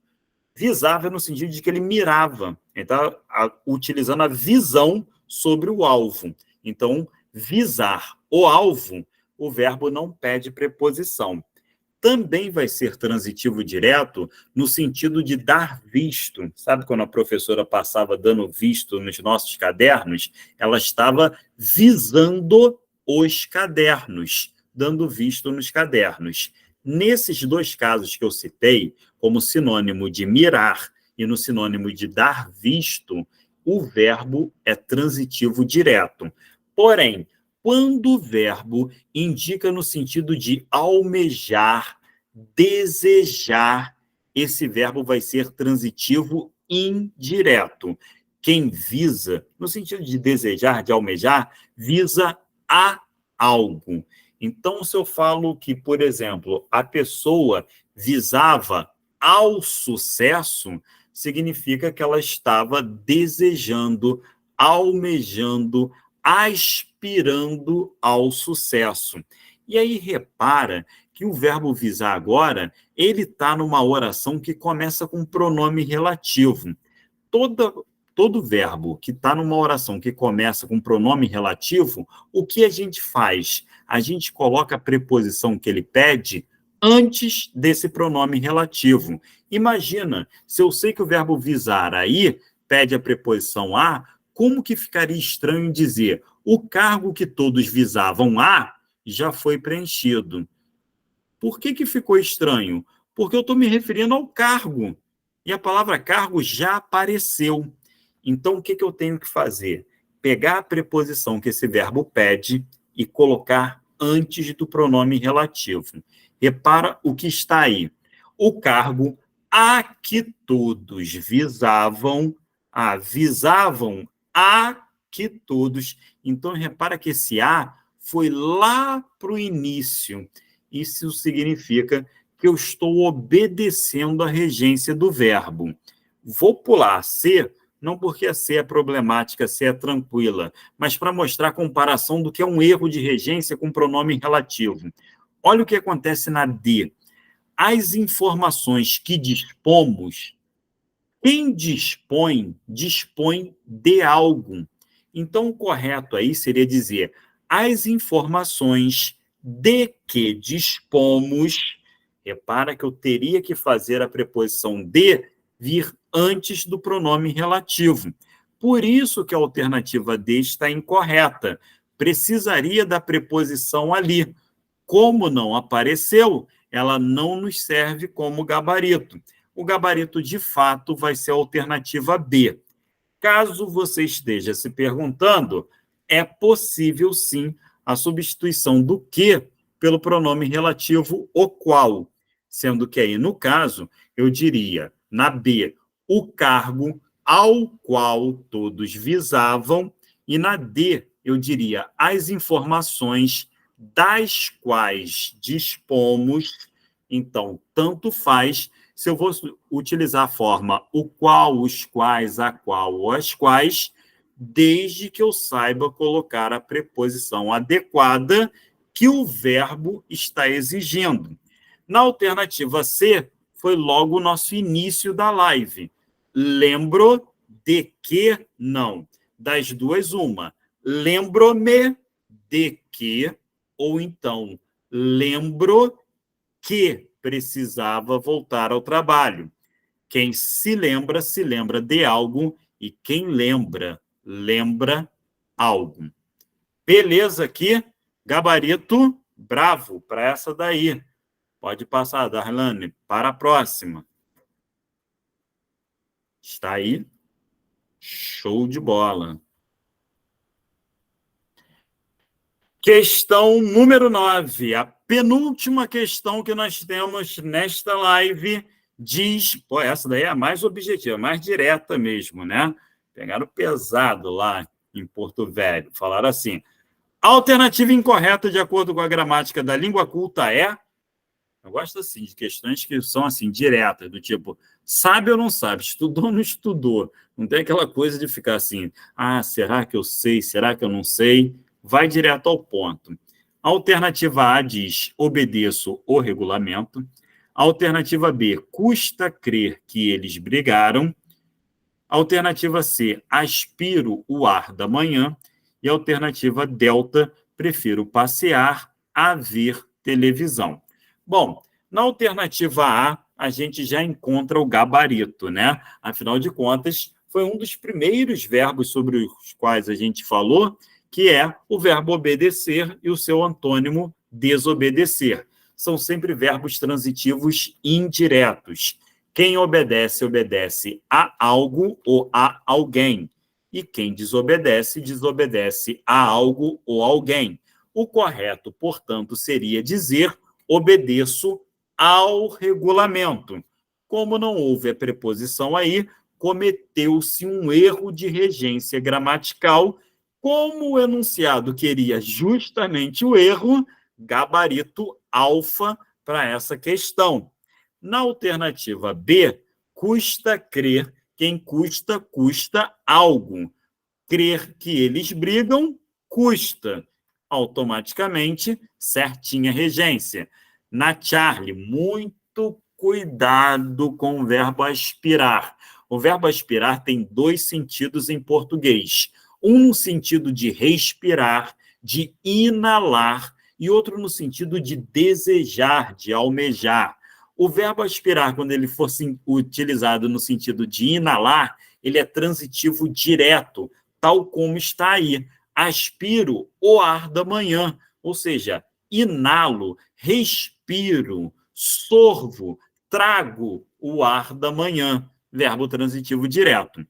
Visava no sentido de que ele mirava. Ele estava utilizando a visão sobre o alvo. Então, visar o alvo, o verbo não pede preposição. Também vai ser transitivo direto no sentido de dar visto. Sabe quando a professora passava dando visto nos nossos cadernos? Ela estava visando os cadernos, dando visto nos cadernos. Nesses dois casos que eu citei, como sinônimo de mirar e no sinônimo de dar visto, o verbo é transitivo direto. Porém, quando o verbo indica no sentido de almejar, desejar, esse verbo vai ser transitivo indireto. Quem visa, no sentido de desejar, de almejar, visa a algo. Então, se eu falo que, por exemplo, a pessoa visava ao sucesso, significa que ela estava desejando, almejando, aspirando ao sucesso. E aí repara que o verbo visar agora, ele está numa oração que começa com pronome relativo. Todo verbo que está numa oração que começa com pronome relativo, o que a gente faz? A gente coloca a preposição que ele pede antes desse pronome relativo. Imagina, se eu sei que o verbo visar aí pede a preposição a, como que ficaria estranho dizer o cargo que todos visavam a já foi preenchido? Por que ficou estranho? Porque eu estou me referindo ao cargo. E a palavra cargo já apareceu. Então, o que eu tenho que fazer? Pegar a preposição que esse verbo pede e colocar antes do pronome relativo. Repara o que está aí. O cargo a que todos visavam, visavam a que todos. Então, repara que esse a foi lá para o início. Isso significa que eu estou obedecendo à regência do verbo. Vou pular C, não porque a C é problemática, a C é tranquila, mas para mostrar a comparação do que é um erro de regência com pronome relativo. Olha o que acontece na D. As informações que dispomos, quem dispõe, dispõe de algo. Então, o correto aí seria dizer as informações de que dispomos. Repara que eu teria que fazer a preposição de vir antes do pronome relativo. Por isso que a alternativa D está incorreta. Precisaria da preposição ali. Como não apareceu, ela não nos serve como gabarito. O gabarito, de fato, vai ser a alternativa B. Caso você esteja se perguntando, é possível, sim, a substituição do que pelo pronome relativo o qual, sendo que aí, no caso, eu diria, na B, o cargo ao qual todos visavam, e na D, eu diria, as informações das quais dispomos. Então, tanto faz se eu vou utilizar a forma o qual, os quais, a qual ou as quais, desde que eu saiba colocar a preposição adequada que o verbo está exigindo. Na alternativa C, foi logo o nosso início da live. Lembro de que não. Das duas, uma. Lembro-me de que, ou então, lembro que precisava voltar ao trabalho. Quem se lembra de algo, e quem lembra, lembra algo. Beleza aqui? Gabarito bravo para essa daí. Pode passar, Darlane, para a próxima. Está aí? Show de bola. Questão número 9. A penúltima questão que nós temos nesta live diz... Pô, essa daí é a mais objetiva, mais direta mesmo, né? Pegaram pesado lá em Porto Velho. Falaram assim, a alternativa incorreta, de acordo com a gramática da língua culta, é... Eu gosto assim de questões que são assim diretas, do tipo, sabe ou não sabe, estudou ou não estudou. Não tem aquela coisa de ficar assim, será que eu sei, será que eu não sei? Vai direto ao ponto. A alternativa A diz: obedeço o regulamento. A alternativa B: custa crer que eles brigaram. A alternativa C: aspiro o ar da manhã. E a alternativa delta: prefiro passear a ver televisão. Bom, na alternativa a gente já encontra o gabarito, né? Afinal de contas, foi um dos primeiros verbos sobre os quais a gente falou, que é o verbo obedecer e o seu antônimo desobedecer. São sempre verbos transitivos indiretos. Quem obedece, obedece a algo ou a alguém. E quem desobedece, desobedece a algo ou alguém. O correto, portanto, seria dizer: obedeço ao regulamento. Como não houve a preposição aí, cometeu-se um erro de regência gramatical. Como o enunciado queria justamente o erro, gabarito alfa para essa questão. Na alternativa B, custa crer. Quem custa, custa algo. Crer que eles brigam, custa. Automaticamente, certinha regência. Na Charlie, muito cuidado com o verbo aspirar. O verbo aspirar tem dois sentidos em português. Um no sentido de respirar, de inalar, e outro no sentido de desejar, de almejar. O verbo aspirar, quando ele for utilizado no sentido de inalar, ele é transitivo direto, tal como está aí. Aspiro o ar da manhã, ou seja, inalo, respiro, sorvo, trago o ar da manhã. Verbo transitivo direto.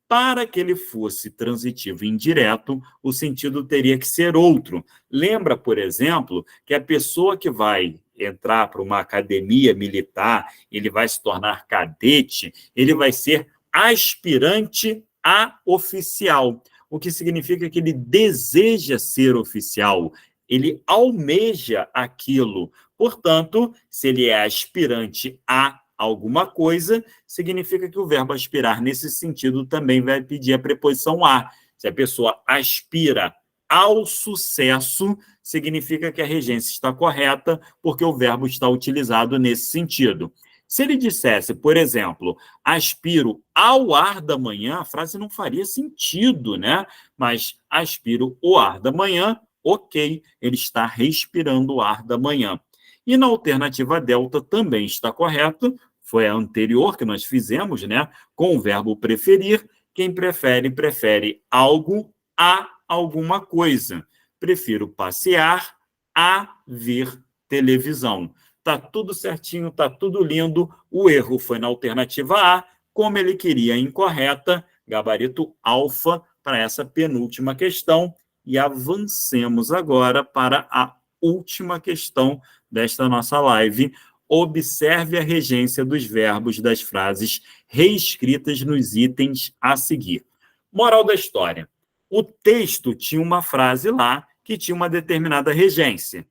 Para que ele fosse transitivo indireto, o sentido teria que ser outro. Lembra, por exemplo, que a pessoa que vai entrar para uma academia militar, ele vai se tornar cadete, ele vai ser aspirante a oficial, o que significa que ele deseja ser oficial, ele almeja aquilo. Portanto, se ele é aspirante a alguma coisa, significa que o verbo aspirar, nesse sentido, também vai pedir a preposição a. Se a pessoa aspira ao sucesso, significa que a regência está correta, porque o verbo está utilizado nesse sentido. Se ele dissesse, por exemplo, aspiro ao ar da manhã, a frase não faria sentido, né? Mas aspiro o ar da manhã, ok, ele está respirando o ar da manhã. E na alternativa delta também está correto, foi a anterior que nós fizemos, né? Com o verbo preferir, quem prefere, prefere algo a alguma coisa. Prefiro passear a ver televisão. Tá tudo certinho, tá tudo lindo. O erro foi na alternativa A, como ele queria incorreta, gabarito alfa para essa penúltima questão. E avancemos agora para a última questão desta nossa live. Observe a regência dos verbos das frases reescritas nos itens a seguir. Moral da história. O texto tinha uma frase lá que tinha uma determinada regência.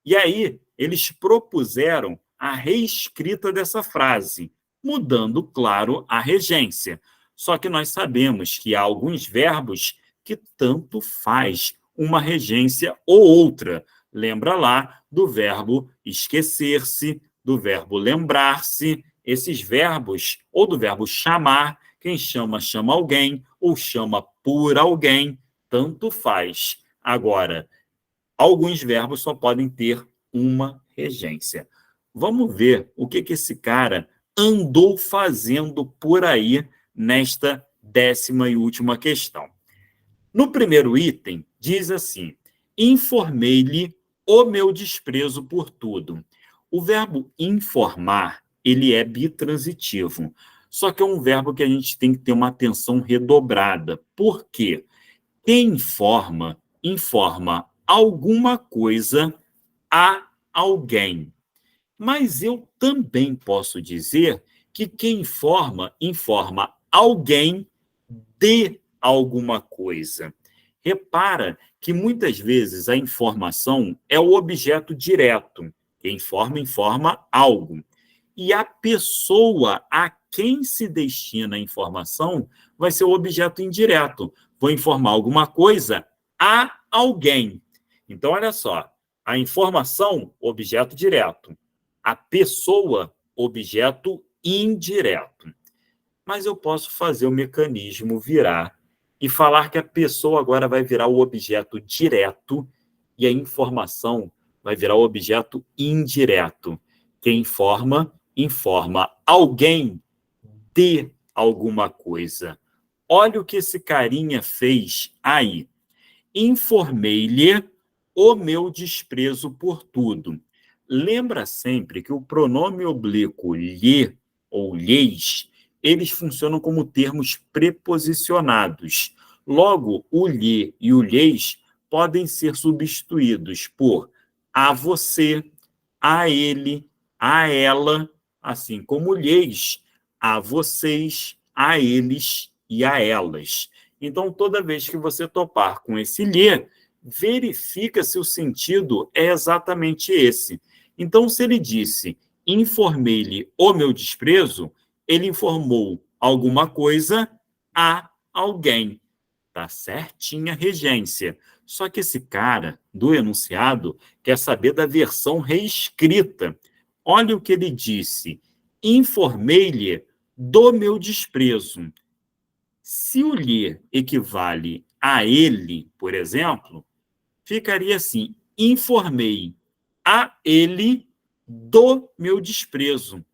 E aí, eles propuseram a reescrita dessa frase, mudando, claro, a regência. Só que nós sabemos que há alguns verbos que tanto faz uma regência ou outra. Lembra lá do verbo esquecer-se, do verbo lembrar-se, esses verbos, ou do verbo chamar, quem chama, chama alguém, ou chama por alguém, tanto faz. Agora, alguns verbos só podem ter uma regência. Vamos ver o que esse cara andou fazendo por aí nesta 10ª e última questão. No primeiro item, diz assim: informei-lhe o meu desprezo por tudo. O verbo informar, ele é bitransitivo, só que é um verbo que a gente tem que ter uma atenção redobrada. Por quê? Quem informa, informa alguma coisa a alguém. Mas eu também posso dizer que quem informa, informa alguém de alguma coisa. Repara que muitas vezes a informação é o objeto direto. Quem informa, informa algo. E a pessoa a quem se destina a informação vai ser o objeto indireto. Vou informar alguma coisa a alguém. Então, olha só, A informação, objeto direto. A pessoa, objeto indireto. Mas eu posso fazer o mecanismo virar e falar que a pessoa agora vai virar o objeto direto e a informação vai virar o objeto indireto. Quem informa, informa alguém de alguma coisa. Olha o que esse carinha fez aí. Informei-lhe o meu desprezo por tudo. Lembra sempre que o pronome oblíquo lhe ou lhes, eles funcionam como termos preposicionados. Logo, o lhe e o lhes podem ser substituídos por a você, a ele, a ela, assim como lhes, a vocês, a eles e a elas. Então, toda vez que você topar com esse lhe, verifica se o sentido é exatamente esse. Então, se ele disse, informei-lhe o meu desprezo, ele informou alguma coisa a alguém. Tá certinha a regência. Só que esse cara do enunciado quer saber da versão reescrita. Olha o que ele disse. Informei-lhe do meu desprezo. Se o lhe equivale a ele, por exemplo, ficaria assim: informei a ele do meu desprezo.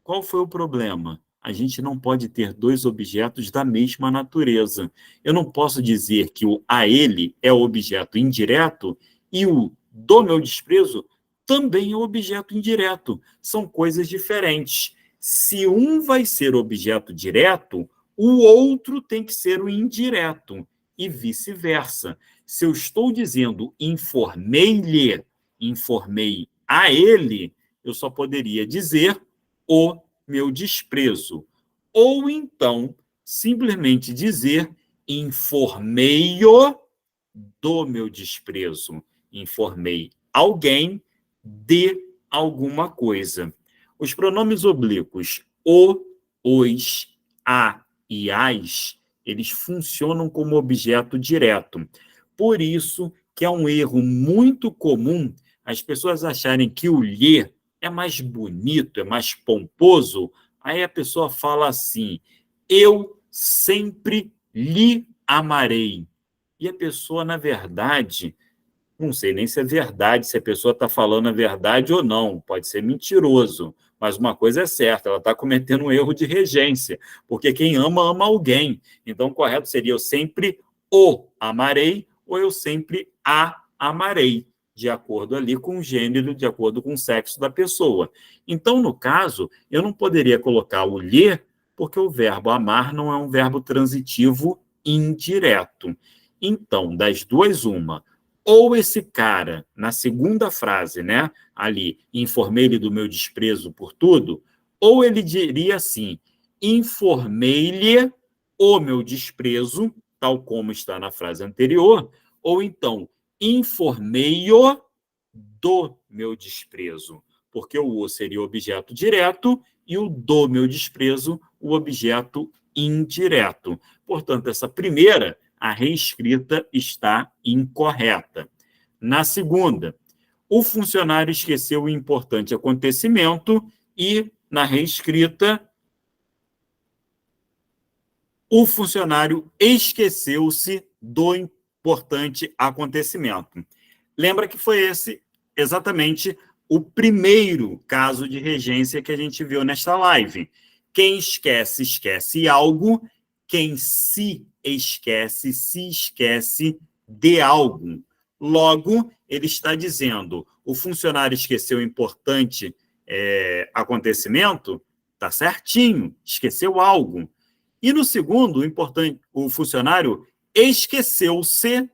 Qual foi o problema? A gente não pode ter dois objetos da mesma natureza. Eu não posso dizer que o a ele é o objeto indireto e o do meu desprezo também é o objeto indireto. São coisas diferentes. Se um vai ser objeto direto, o outro tem que ser o indireto e vice-versa. Se eu estou dizendo informei-lhe, informei a ele, eu só poderia dizer o meu desprezo. Ou então, simplesmente dizer informei-o do meu desprezo. Informei alguém de alguma coisa. Os pronomes oblíquos o, os, a e as, eles funcionam como objeto direto. Por isso que é um erro muito comum as pessoas acharem que o lhe é mais bonito, é mais pomposo. Aí a pessoa fala assim, eu sempre lhe amarei. E a pessoa, na verdade, não sei nem se é verdade, se a pessoa está falando a verdade ou não, pode ser mentiroso, mas uma coisa é certa, ela está cometendo um erro de regência, porque quem ama, ama alguém. Então, o correto seria eu sempre o amarei ou eu sempre a amarei, de acordo ali com o gênero, de acordo com o sexo da pessoa. Então, no caso, eu não poderia colocar o lhe, porque o verbo amar não é um verbo transitivo indireto. Então, das duas, uma. Ou esse cara, na segunda frase, né, ali, informei-lhe do meu desprezo por tudo, ou ele diria assim, informei-lhe o meu desprezo, tal como está na frase anterior, ou então, informei-o do meu desprezo, porque o seria o objeto direto e o do meu desprezo, o objeto indireto. Portanto, essa primeira, a reescrita está incorreta. Na segunda, o funcionário esqueceu o importante acontecimento e, na reescrita, o funcionário esqueceu-se do importante acontecimento. Lembra que foi esse exatamente o primeiro caso de regência que a gente viu nesta live. Quem esquece, esquece algo. Quem se esquece de algo. Logo, ele está dizendo, o funcionário esqueceu o importante acontecimento, está certinho, esqueceu algo. E no segundo, o funcionário esqueceu-se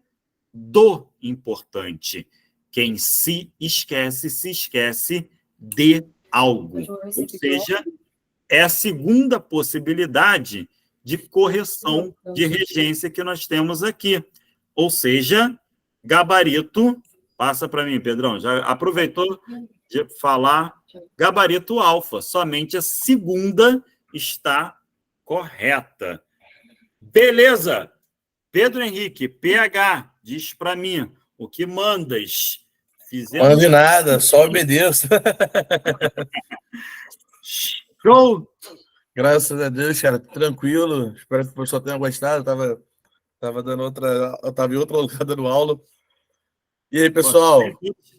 do importante. Quem se esquece de algo. Ou seja, é a segunda possibilidade de correção de regência que nós temos aqui. Ou seja, gabarito, passa para mim, Pedrão, já aproveitou de falar gabarito alfa, somente a segunda está correta. Beleza. Pedro Henrique, PH, diz para mim, o que mandas? Fizemos. Manda nada, só obedeço. Show! Graças a Deus, cara, tranquilo. Espero que o pessoal tenha gostado. Eu tava em outro lugar dando aula. E aí, pessoal?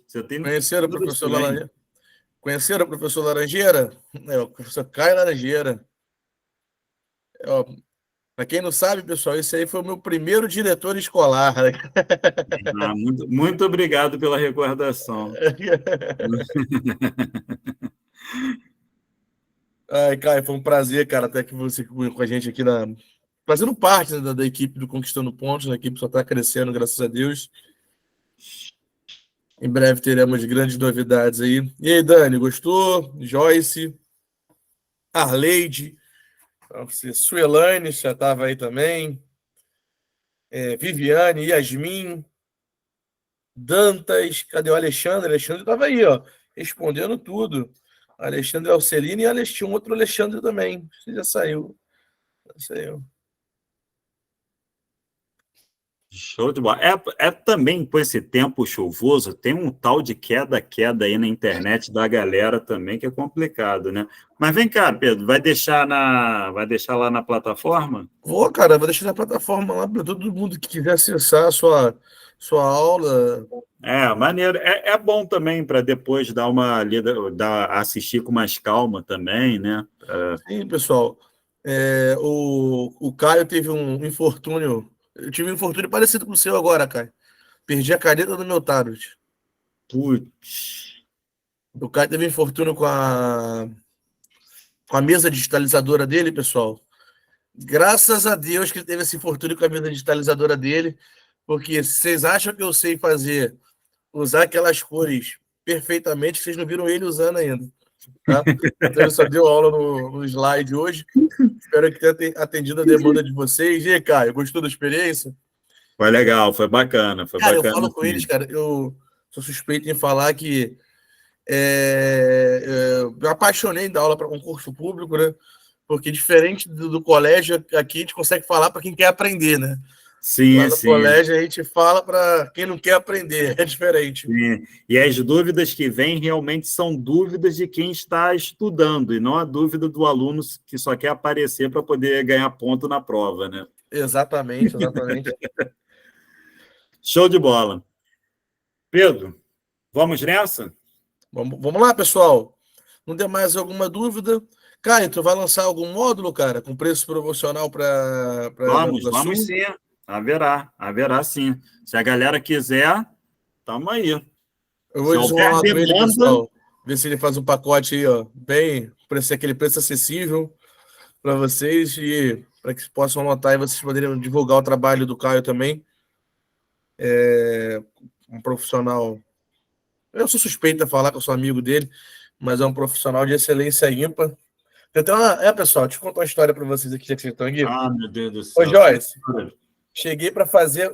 Você tem Conheceram o professor Laranjeira? Conheceram o professor Laranjeira? É, o professor Caio Laranjeira. Para quem não sabe, pessoal, esse aí foi o meu primeiro diretor escolar. Muito, muito obrigado pela recordação. Ai, Caio, foi um prazer, cara, até que você com a gente aqui fazendo parte, né, da equipe do Conquistando Pontos. A equipe só está crescendo, graças a Deus. Em breve teremos grandes novidades aí. E aí, Dani, gostou? Joyce, Arleide, Suelane já estava aí também. Viviane, Yasmin, Dantas, cadê o Alexandre? Alexandre estava aí, ó, respondendo tudo. Alexandre Alcelino e tinha um outro Alexandre também. Você já saiu. Show de bola. Também com esse tempo chuvoso, tem um tal de queda aí na internet da galera também, que é complicado, né? Mas vem cá, Pedro, vai deixar lá na plataforma? Vou, cara, vou deixar na plataforma lá para todo mundo que quiser acessar a sua aula. Maneiro. É bom também para depois dar uma lida, assistir com mais calma também, né? Sim, pessoal. O Caio teve um infortúnio. Eu tive um infortúnio parecido com o seu agora, Caio. Perdi a caneta do meu tablet. Putz. O Caio teve um infortúnio com a mesa digitalizadora dele, pessoal. Graças a Deus que ele teve esse infortúnio com a mesa digitalizadora dele, porque vocês acham que eu sei usar aquelas cores perfeitamente, vocês não viram ele usando ainda. Tá? Então ele só deu aula no slide hoje. Espero que tenha atendido a demanda de vocês. E aí, Caio, gostou da experiência? Foi legal, foi bacana. Cara, eu falo com eles, cara, eu sou suspeito em falar que eu me apaixonei da aula para concurso público, né? Porque diferente do colégio, aqui a gente consegue falar para quem quer aprender, né? Sim, lá no colégio a gente fala para quem não quer aprender, é diferente. Sim. E as dúvidas que vêm realmente são dúvidas de quem está estudando, e não a dúvida do aluno que só quer aparecer para poder ganhar ponto na prova, né? Exatamente. Show de bola. Pedro, vamos nessa? Vamos lá, pessoal. Não tem mais alguma dúvida? Caio, tu vai lançar algum módulo, cara, com preço promocional para Vamos sim. Haverá sim. Se a galera quiser, estamos aí. Eu vou desenrolar com ele, pessoal. Ver se ele faz um pacote aí, ó, bem, aquele preço acessível para vocês e para que possam anotar e vocês poderem divulgar o trabalho do Caio também. Um profissional. Eu sou suspeito a falar que eu sou amigo dele, mas é um profissional de excelência ímpar. Então, pessoal, deixa eu contar uma história para vocês aqui, já que vocês estão aqui. Meu Deus do céu. Ô, Joyce, cheguei para fazer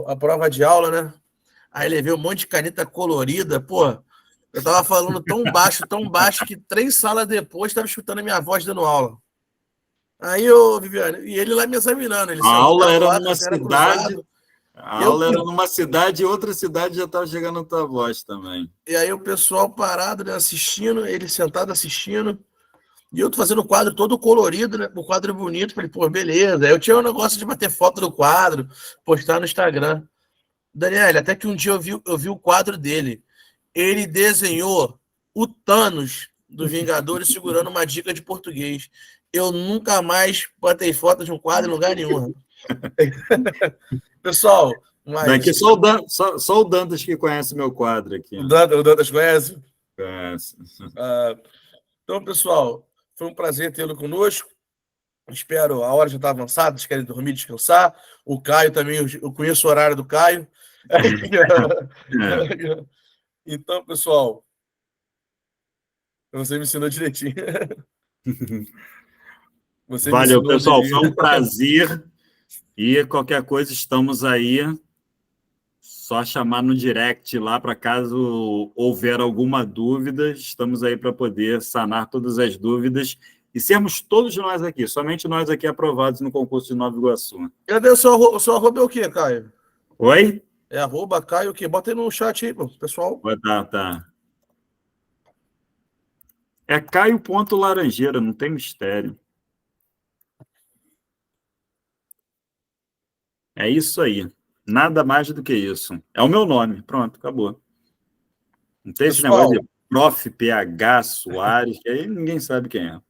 a prova de aula, né? Aí levei um monte de caneta colorida, pô. Eu tava falando tão baixo, que 3 salas depois estava escutando a minha voz dando aula. Aí Viviane, e ele lá me examinando. Ele a aula era lá, numa cidade. A aula era numa cidade e outra cidade já estava chegando a tua voz também. E aí o pessoal parado, né, assistindo, ele sentado assistindo. E eu tô fazendo o quadro todo colorido, né? O quadro bonito. Falei, pô, beleza. Aí eu tinha um negócio de bater foto do quadro, postar no Instagram. Daniel, até que um dia eu vi o quadro dele. Ele desenhou o Thanos do Vingadores segurando uma dica de português. Eu nunca mais botei foto de um quadro em lugar nenhum. Pessoal, daqui só o Dantas que conhece meu quadro aqui. O Dantas conhece? Conhece. Então, pessoal, foi um prazer tê-lo conosco. Espero, a hora já está avançada, vocês querem dormir, descansar. O Caio também, eu conheço o horário do Caio. Então, pessoal, você me ensinou direitinho. Valeu, pessoal. Foi um prazer. E qualquer coisa, estamos aí. Só chamar no direct lá para caso houver alguma dúvida. Estamos aí para poder sanar todas as dúvidas e sermos todos nós aqui, somente nós aqui aprovados no concurso de Nova Iguaçu. Cadê o seu arroba é o quê, Caio? Oi? É @Caio que bota aí no chat aí, pô, pessoal. Tá. É Caio.Laranjeira, não tem mistério. É isso aí. Nada mais do que isso. É o meu nome. Pronto, acabou. Não tem esse negócio Pessoal, de Prof. PH Soares, que aí ninguém sabe quem é.